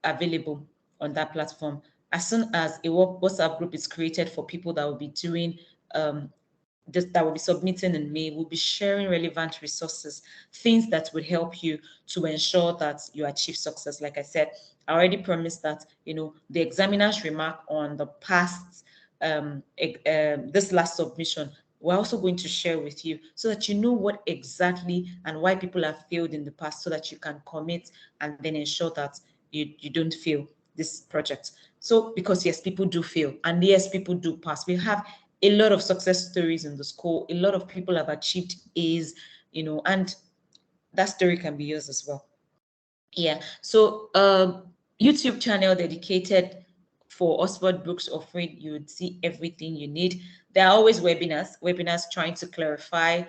available on that platform. As soon as a WhatsApp group is created for people that will be doing that will be submitting in May, we'll be sharing relevant resources, things that would help you to ensure that you achieve success. Like I said, I already promised that, the examiner's remark on the past, this last submission, we're also going to share with you so that you know what exactly and why people have failed in the past, so that you can commit and then ensure that you don't fail this project. So, because yes, people do fail, and yes, people do pass. We have a lot of success stories in the school. A lot of people have achieved A's, and that story can be yours as well. Yeah. So YouTube channel dedicated for Oxford Brookes offering, you would see everything you need. There are always webinars trying to clarify,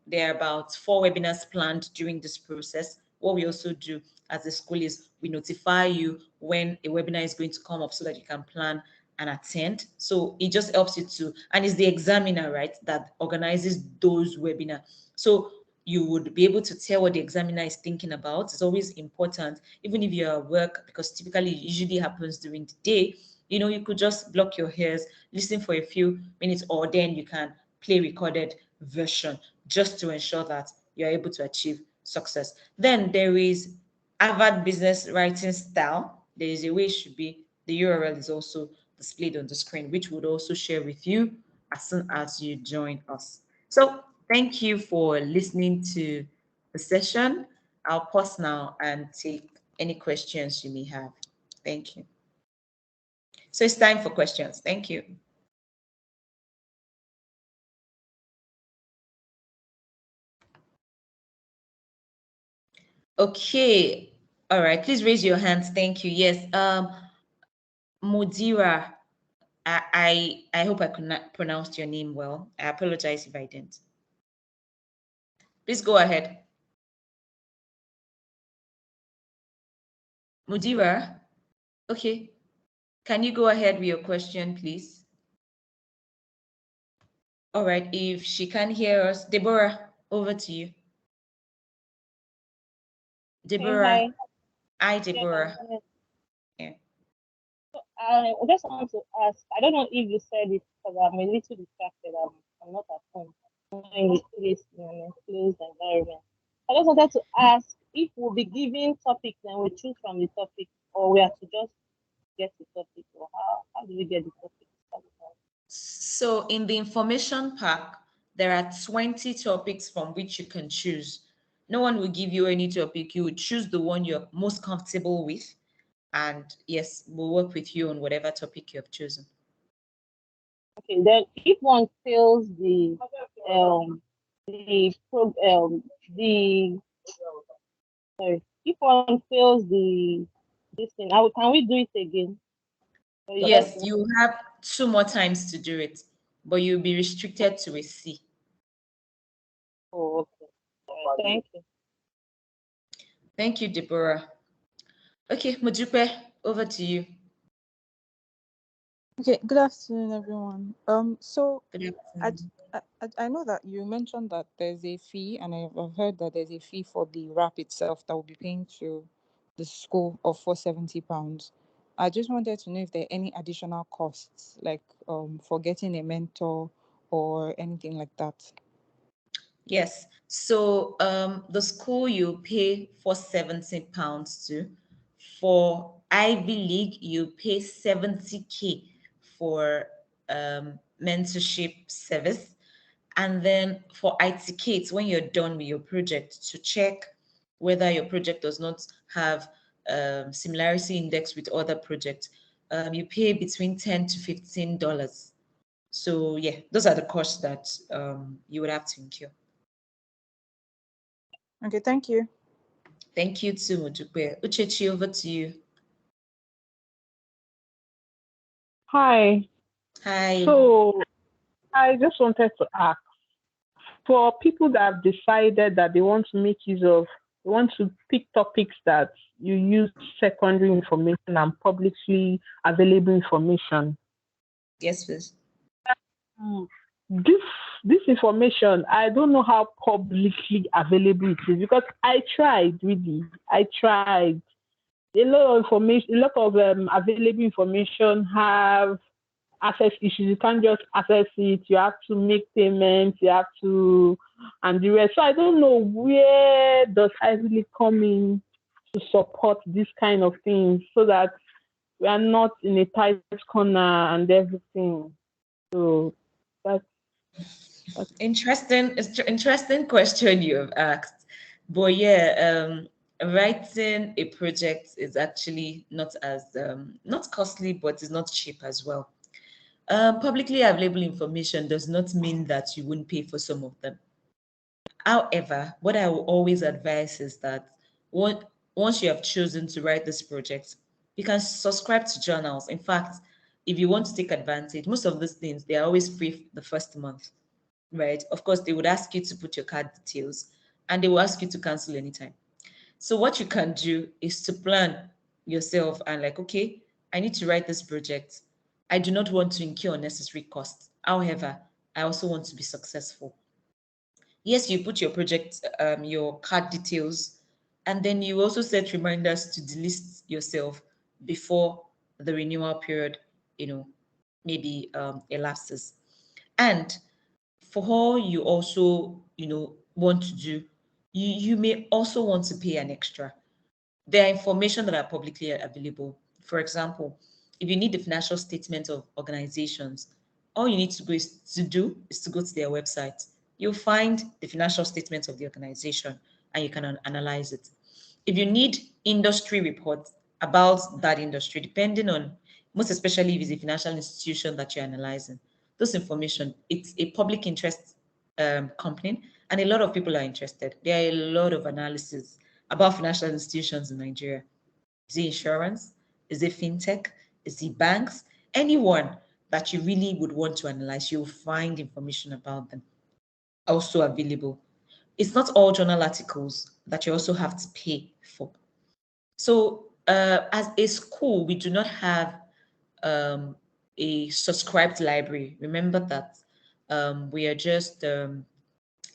there are about 4 webinars planned during this process. What we also do as a school is we notify you when a webinar is going to come up so that you can plan and attend. So it just helps you to, and it's the examiner, right, that organizes those webinars. So you would be able to tell what the examiner is thinking about. It's always important, even if you're at work, because typically it usually happens during the day. You know, you could just block your ears, listen for a few minutes, or then you can play recorded version just to ensure that you're able to achieve success. Then there is Harvard Business Writing Style. There is a way it should be. The URL is also displayed on the screen, which would also share with you as soon as you join us. So thank you for listening to the session. I'll pause now and take any questions you may have. Thank you. So it's time for questions. Thank you. Okay. All right. Please raise your hands. Thank you. Yes. Mudira, I hope I could not pronounce your name well. I apologize if I didn't. Please go ahead. Mudira, okay. Can you go ahead with your question, please? All right. If she can't hear us, Deborah, over to you. Deborah. Hi, Deborah. Yes. Yeah. So I just want to ask, I don't know if you said it because I'm a little distracted. I'm not at home. I'm in the place in an enclosed environment. I just wanted to ask if we'll be given topics and we choose from the topic, or we have to just get the topic, or how do we get the topic? So in the information pack, there are 20 topics from which you can choose. No one will give you any topic. You would choose the one you're most comfortable with. And yes, we'll work with you on whatever topic you have chosen. Okay, then if one fails the sorry, if one fails this thing, can we do it again? Yes, you have 2 more times to do it, but you'll be restricted to a C. Oh, okay. Thank you. Thank you, Deborah. Okay, Mojupe, over to you. Okay, good afternoon, everyone. So Good afternoon. I know that you mentioned that there's a fee, and I've heard that there's a fee for the wrap itself that will be paying to the school of £470. I just wanted to know if there are any additional costs, like for getting a mentor or anything like that. Yes. So the school you pay £470 to. For Ivy League, you pay 70K for mentorship service. And then for ITK, when you're done with your project, to check whether your project does not have similarity index with other projects, you pay between $10 to $15. So yeah, those are the costs that you would have to incur. Okay, thank you. Thank you too, Mojupe. Uchechi, over to you. Hi. Hi. So I just wanted to ask, for people that have decided that they want to make use of, they want to pick topics that you use secondary information and publicly available information. Yes, please. This information, I don't know how publicly available it is, because I tried, really. I tried. A lot of information, a lot of available information have access issues. You can't just access it. You have to make payments. You have to, and the rest. So I don't know, where does I really come in to support this kind of things, so that we are not in a tight corner and everything. So that's Interesting question you have asked. But yeah, writing a project is actually not as not costly, but it's not cheap as well. Publicly available information does not mean that you wouldn't pay for some of them. However, what I will always advise is that once you have chosen to write this project, you can subscribe to journals. In fact, if you want to take advantage, most of these things, they are always free the first month. right? Of course, they would ask you to put your card details and they will ask you to cancel anytime. So what you can do is to plan yourself and like, okay, I need to write this project. I do not want to incur unnecessary costs. However, I also want to be successful. Yes, you put your project, your card details, and then you also set reminders to delist yourself before the renewal period, you know, maybe elapses. And for all you also, want to do, you may also want to pay an extra. There are information that are publicly available. For example, if you need the financial statement of organizations, all you need to do is to go to their website. You'll find the financial statement of the organization and you can analyze it. If you need industry reports about that industry, depending on, most especially if it's a financial institution that you're analyzing, this information, it's a public interest company, and a lot of people are interested. There are a lot of analysis about financial institutions in Nigeria. Is it insurance? Is it fintech? Is it banks? Anyone that you really would want to analyze, you'll find information about them also available. It's not all journal articles that you also have to pay for. So, as a school, we do not have a subscribed library. Remember that we are just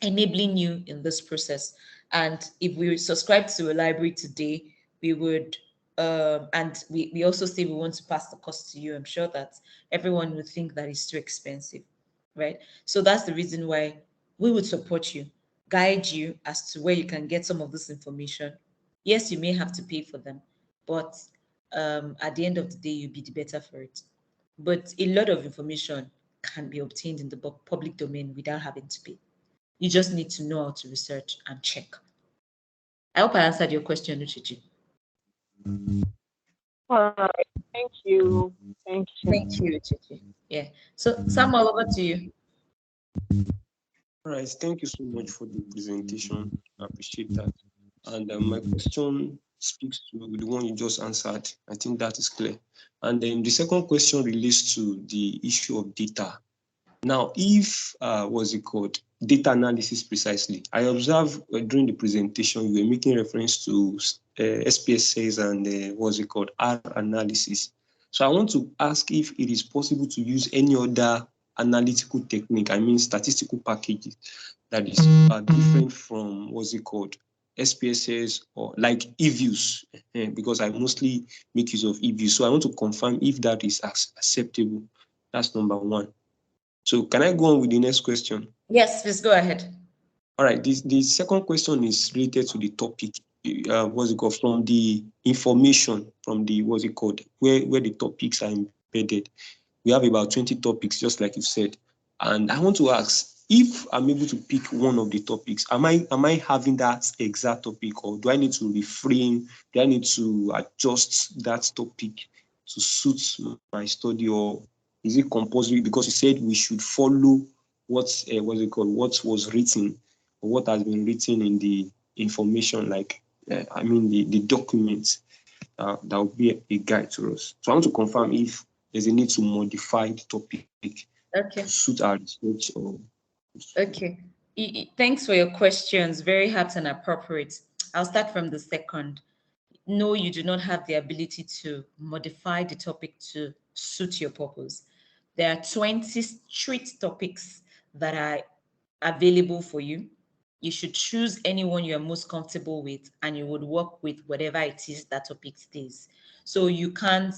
enabling you in this process. And if we subscribe to a library today, we would, and we also say we want to pass the cost to you. I'm sure that everyone would think that it's too expensive, right? So that's the reason why we would support you, guide you as to where you can get some of this information. Yes, you may have to pay for them, but at the end of the day, you'll be the better for it. But a lot of information can be obtained in the public domain without having to pay. You just need to know how to research and check. I hope I answered your question, Uchichi. All right. Thank you. Thank you. Thank you, Uchichi. Yeah. So, Samuel, over to you. All right, thank you so much for the presentation. I appreciate that. And my question speaks to the one you just answered. I think that is clear. And then the second question relates to the issue of data. Now, if what's it called, data analysis precisely, I observed during the presentation you were making reference to SPSS and what's it called, R analysis. So I want to ask if it is possible to use any other analytical technique, I mean statistical packages that is different from what's it called, SPSS or like eViews, because I mostly make use of eViews. So I want to confirm if that is acceptable. That's number one. So can I go on with the next question? Yes, please go ahead. All right. The second question is related to the topic. What's it called? From the information, from the what's it called, where the topics are embedded. We have about 20 topics, just like you said. And I want to ask if I'm able to pick one of the topics. Am I having that exact topic, or do I need to reframe? Do I need to adjust that topic to suit my study, or is it compulsory? Because you said we should follow what's what's it called, what was written, or what has been written in the information, like I mean the documents. That will be a guide to us. So I want to confirm if there's a need to modify the topic Okay. to suit our research. Or Okay. Thanks for your questions. Very apt and appropriate. I'll start from the second. No, you do not have the ability to modify the topic to suit your purpose. There are 20 strict topics that are available for you. You should choose anyone you're most comfortable with, and you would work with whatever it is that topic stays. So you can't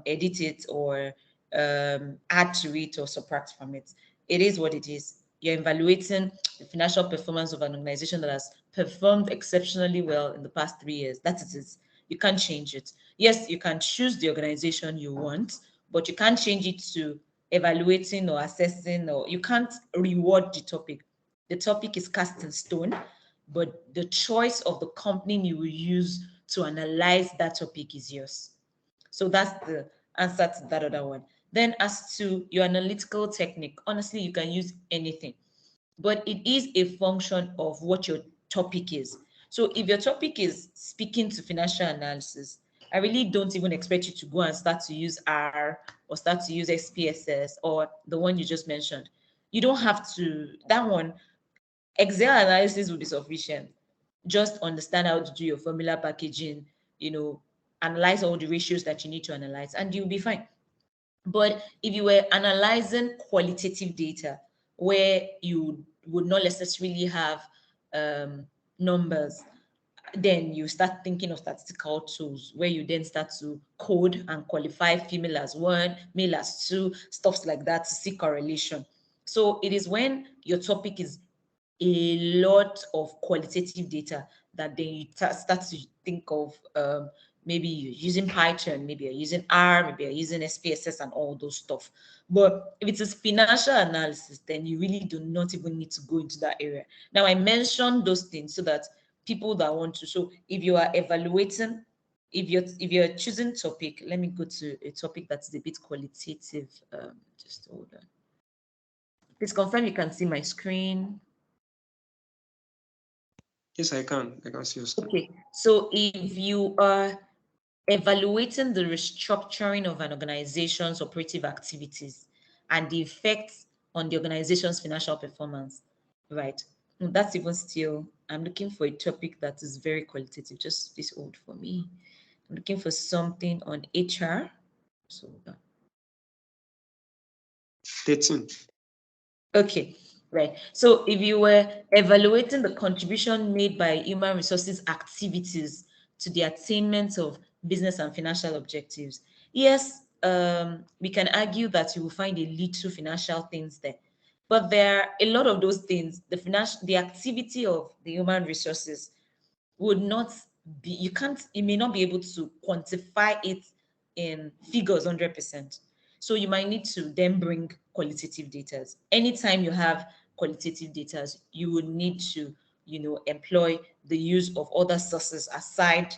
edit it or add to it or subtract from it. It is what it is. You're evaluating the financial performance of an organization that has performed exceptionally well in the past 3 years. That it is. You can't change it. Yes, you can choose the organization you want, but you can't change it to evaluating or assessing, or you can't reward the topic. The topic is cast in stone, but the choice of the company you will use to analyze that topic is yours. So that's the answer to that other one. Then, as to your analytical technique, honestly, you can use anything, but it is a function of what your topic is. So if your topic is speaking to financial analysis, I really don't even expect you to go and start to use R or start to use SPSS or the one you just mentioned. You don't have to, that one, Excel analysis will be sufficient. Just understand how to do your formula packaging, analyze all the ratios that you need to analyze, and you'll be fine. But if you were analyzing qualitative data where you would not necessarily have numbers, then you start thinking of statistical tools where you then start to code and qualify female as one, male as two, stuffs like that to see correlation. So it is when your topic is a lot of qualitative data that then you start to think of maybe you're using Python, maybe you're using R, maybe you're using SPSS and all those stuff. But if it is financial analysis, then you really do not even need to go into that area. Now, I mentioned those things so that people that want to, so if you are evaluating, if you're choosing topic, let me go to a topic that's a bit qualitative. Just hold on. Please confirm you can see my screen. Yes, I can. I can see your screen. Okay, so if you are evaluating the restructuring of an organization's operative activities and the effects on the organization's financial performance, right? That's even still, I'm looking for a topic that is very qualitative. Just this old for me. I'm looking for something on HR. So 13. Okay, right. So if you were evaluating the contribution made by human resources activities to the attainment of business and financial objectives, yes, we can argue that you will find a little financial things there. But there are a lot of those things, the activity of the human resources would not be, you may not be able to quantify it in figures 100%. So you might need to then bring qualitative data. Anytime you have qualitative data, you would need to, employ the use of other sources aside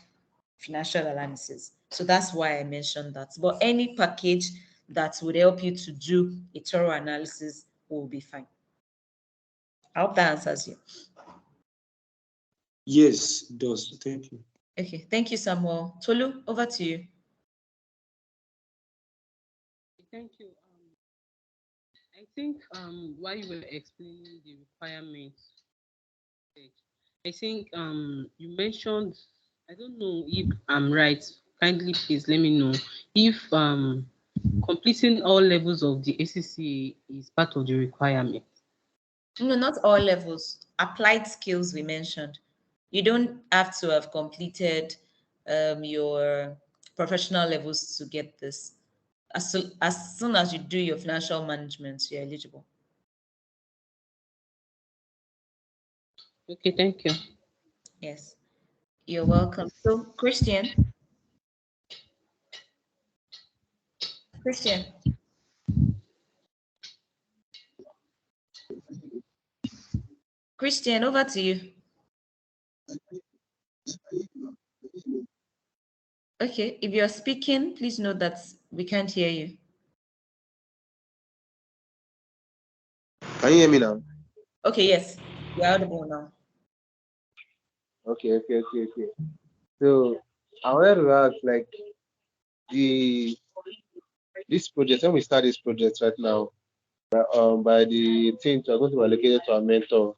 financial analysis. So that's why I mentioned that. But any package that would help you to do a thorough analysis will be fine. I hope that answers you. Yes, it does. Thank you. Okay, thank you, Samuel. Tolu, over to you. Thank you. I think while you were explaining the requirements, I think you mentioned, I don't know if I'm right. Kindly please let me know if completing all levels of the ACC is part of the requirement. No, not all levels. Applied skills we mentioned. You don't have to have completed your professional levels to get this. As soon as you do your financial management, you're eligible. Okay, thank you. Yes, you're welcome. So, Christian. Christian, over to you. Okay, if you're speaking, please note that we can't hear you. Can you hear me now? Okay, yes, you're audible now. Okay. So I wanted to ask, like, this project, when we start this project right now, by the team, we're going to allocate it to our mentor.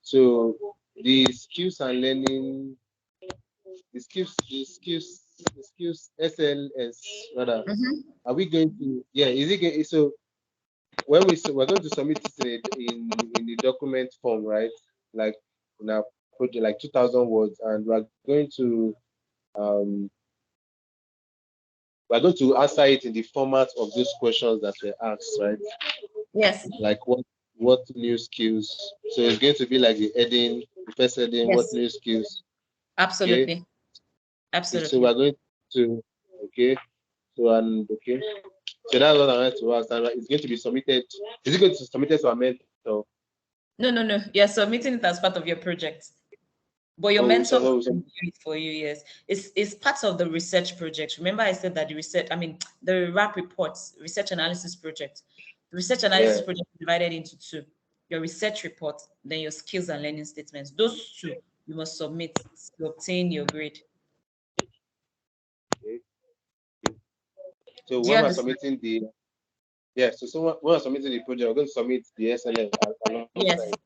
So the skills and learning, the skills SLS rather. Are we going to? Yeah, is it so? When we're going to submit it in the document form, right? Like in our project, like 2,000 words, and we're going to answer it in the format of those questions that were asked, right? Yes. Like what new skills? So it's going to be like the first heading, yes. What new skills? Absolutely. Okay. Absolutely. So we're going to So that's what I wanted to ask. And it's going to be submitted. Is it going to be submitted to our mentor? No. You're submitting it as part of your project. But your mentor will do it for you, yes. It's part of the research project. Remember I said that the RAP reports, research analysis project. The research analysis project is divided into two. Your research report, then your skills and learning statements. Those two you must submit to obtain your grade. Okay. So when am I submitting Yeah, so someone when I'm submitting the project, I'm going to submit the SLM Yes, alongside.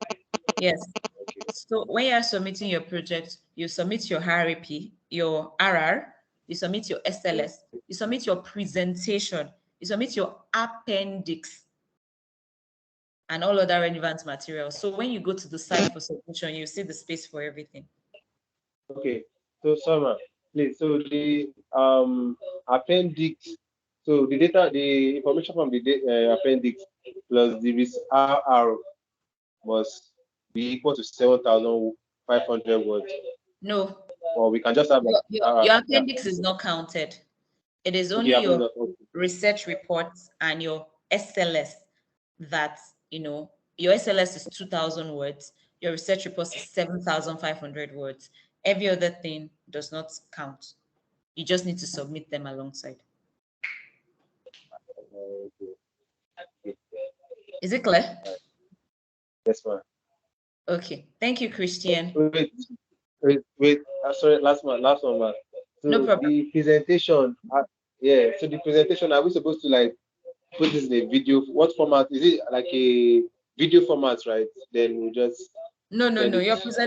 yes. Okay. So when you are submitting your project, you submit your RAP, your RR, you submit your SLS, you submit your presentation, you submit your appendix, and all other relevant materials. So when you go to the site for submission, you see the space for everything. Okay. So Summer, please. So the appendix. So the data, the information from the appendix plus the RR must be equal to 7,500 words. No, Or we can just have like your yeah. appendix is not counted. It is Okay, only your okay. research reports and your SLS that, your SLS is 2,000 words, your research report is 7,500 words. Every other thing does not count. You just need to submit them alongside. Okay. Is it clear? Yes, ma'am. Okay. Thank you, Christian. Wait. Sorry, last one, ma'am. No So problem. the presentation, yeah. So the presentation, are we supposed to like put this in a video? What format is it? Like a video format, right? Then we just No. send it. Your Send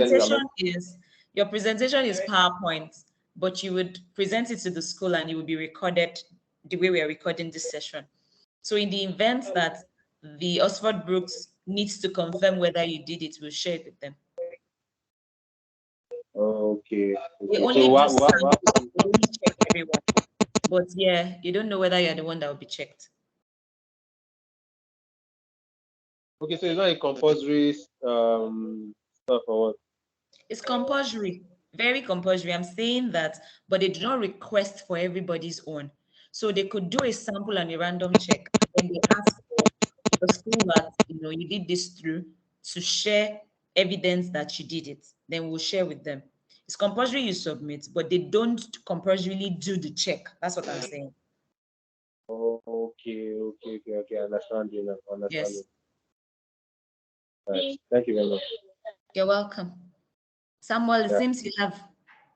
it. presentation is PowerPoint, but you would present it to the school and it would be recorded the way we are recording this session. So in the event that the Oxford Brooks needs to confirm whether you did it, we'll share it with them. Okay. They Okay. only So do what? samples, they only check everyone. But yeah, you don't know whether you're the one that will be checked. Okay. So it's not a compulsory stuff or what? It's compulsory, very compulsory. I'm saying that, but they do not request for everybody's own. So they could do a sample and a random check, and they ask for the school that you did this through to share evidence that you did it. Then we'll share with them. It's compulsory you submit, but they don't compulsorily do the check. That's what I'm saying. Okay. Understand you now. Understand Yes. you. Right. Thank you very much. You're welcome. Samuel, it Yeah. seems you have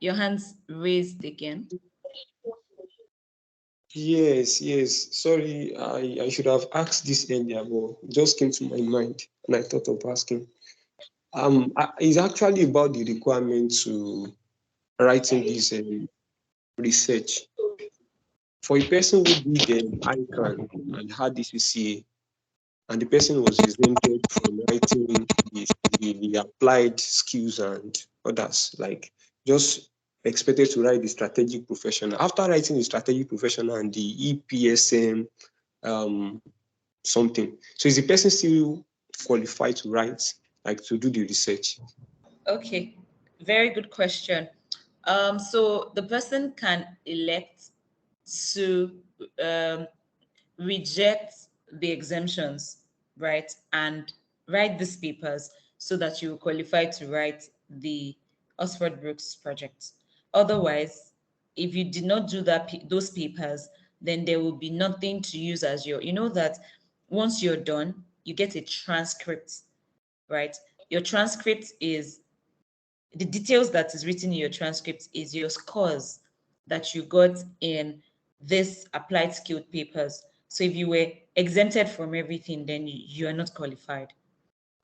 your hands raised again. Yes. Sorry, I should have asked this earlier, but it just came to my mind and I thought of asking. It's actually about the requirement to writing this research. For a person who did ICANN and had this CCA, and the person was exempted from writing the applied skills and others, like just expected to write the strategic professional. After writing the strategic professional and the EPSM something, so is the person still qualified to write, like to do the research? Okay, very good question. So the person can elect to reject the exemptions, right, and write these papers so that you qualify to write the Oxford Brooks project. Otherwise, if you did not do those papers, then there will be nothing to use as you know that once you're done, you get a transcript, right? Your transcript is the details that is written in your transcript is your scores that you got in this applied skilled papers. So if you were exempted from everything, then you are not qualified.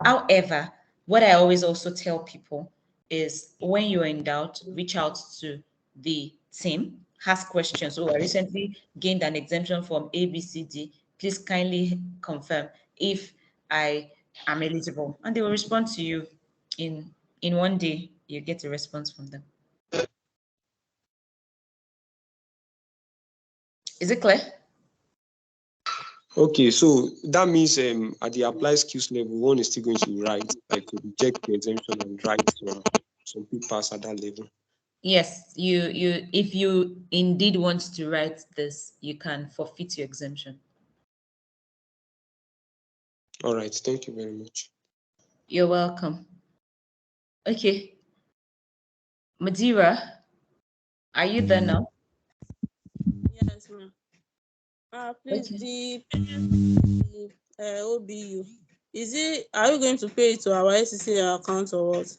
However, what I always also tell people is when you're in doubt, reach out to the team, ask questions. Oh, I recently gained an exemption from ABCD. Please kindly confirm if I am eligible. And they will respond to you in one day. You get a response from them. Is it clear? Okay, so that means at the applied skills level, one is still going to write, like to reject the exemption and write some papers at that level. Yes, you if you indeed want to write this, you can forfeit your exemption. All right, thank you very much. You're welcome. Okay. Madeira, are you there now? Yes, ma'am. Please, Okay. the OBU, are we going to pay it to our SCCA account or what?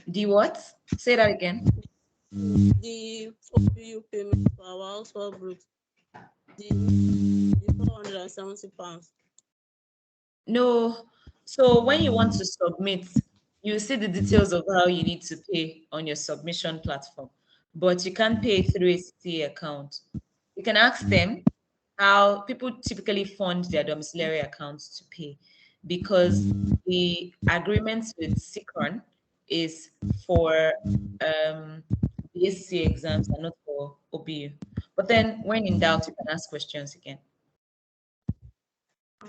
The what? Say that again. The OBU payment for our Oxford Brooks. The the 470 pounds. No. So when you want to submit, you see the details of how you need to pay on your submission platform, but you can't pay through a CTA account. You can ask them how people typically fund their domiciliary accounts to pay, because the agreement with Sikron is for the SCA exams and not for OBU. But then when in doubt, you can ask questions again. Oh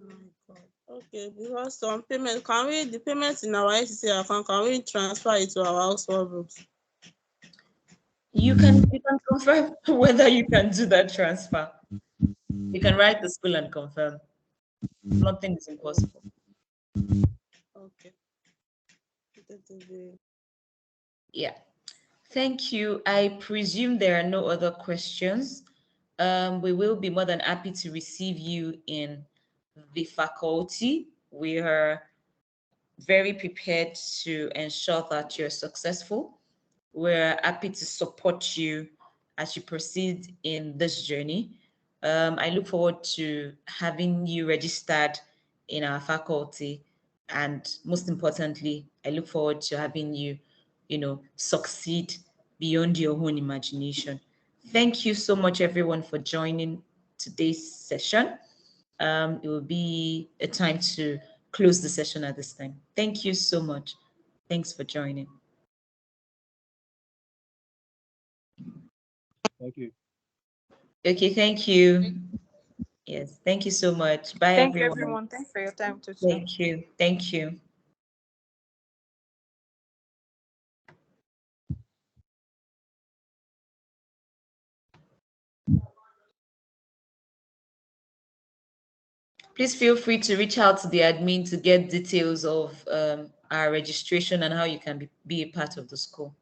my God. Okay, because some payment, can we, the payment in our SCA account, can we transfer it to our household groups? You can confirm whether you can do that transfer. You can write the school and confirm. Nothing is impossible. Okay. Yeah. Thank you. I presume there are no other questions. We will be more than happy to receive you in the faculty. We are very prepared to ensure that you're successful. We're happy to support you as you proceed in this journey. I look forward to having you registered in our faculty. And most importantly, I look forward to having you, succeed beyond your own imagination. Thank you so much, everyone, for joining today's session. It will be a time to close the session at this time. Thank you so much. Thanks for joining. Thank you. Okay, thank you. Yes, thank you so much. Bye, Thank you, everyone. everyone. Thanks for your time, too. Thank you. Thank you. Please feel free to reach out to the admin to get details of our registration and how you can be a part of the school.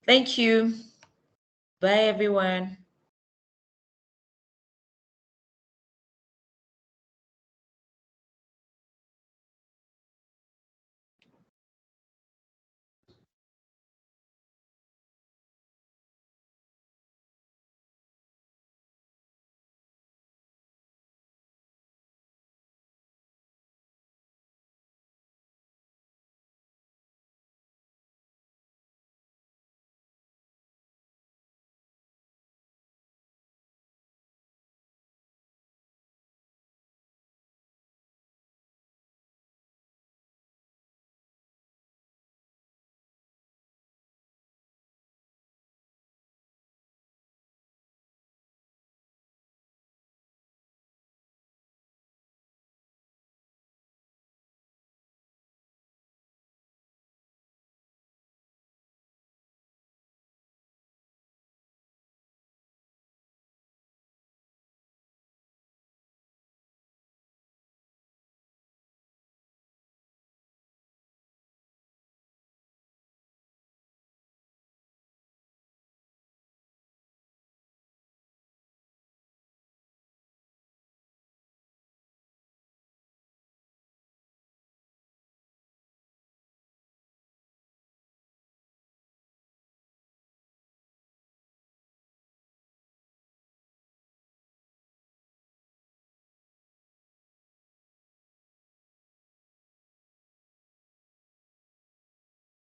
Thank you. Bye, everyone.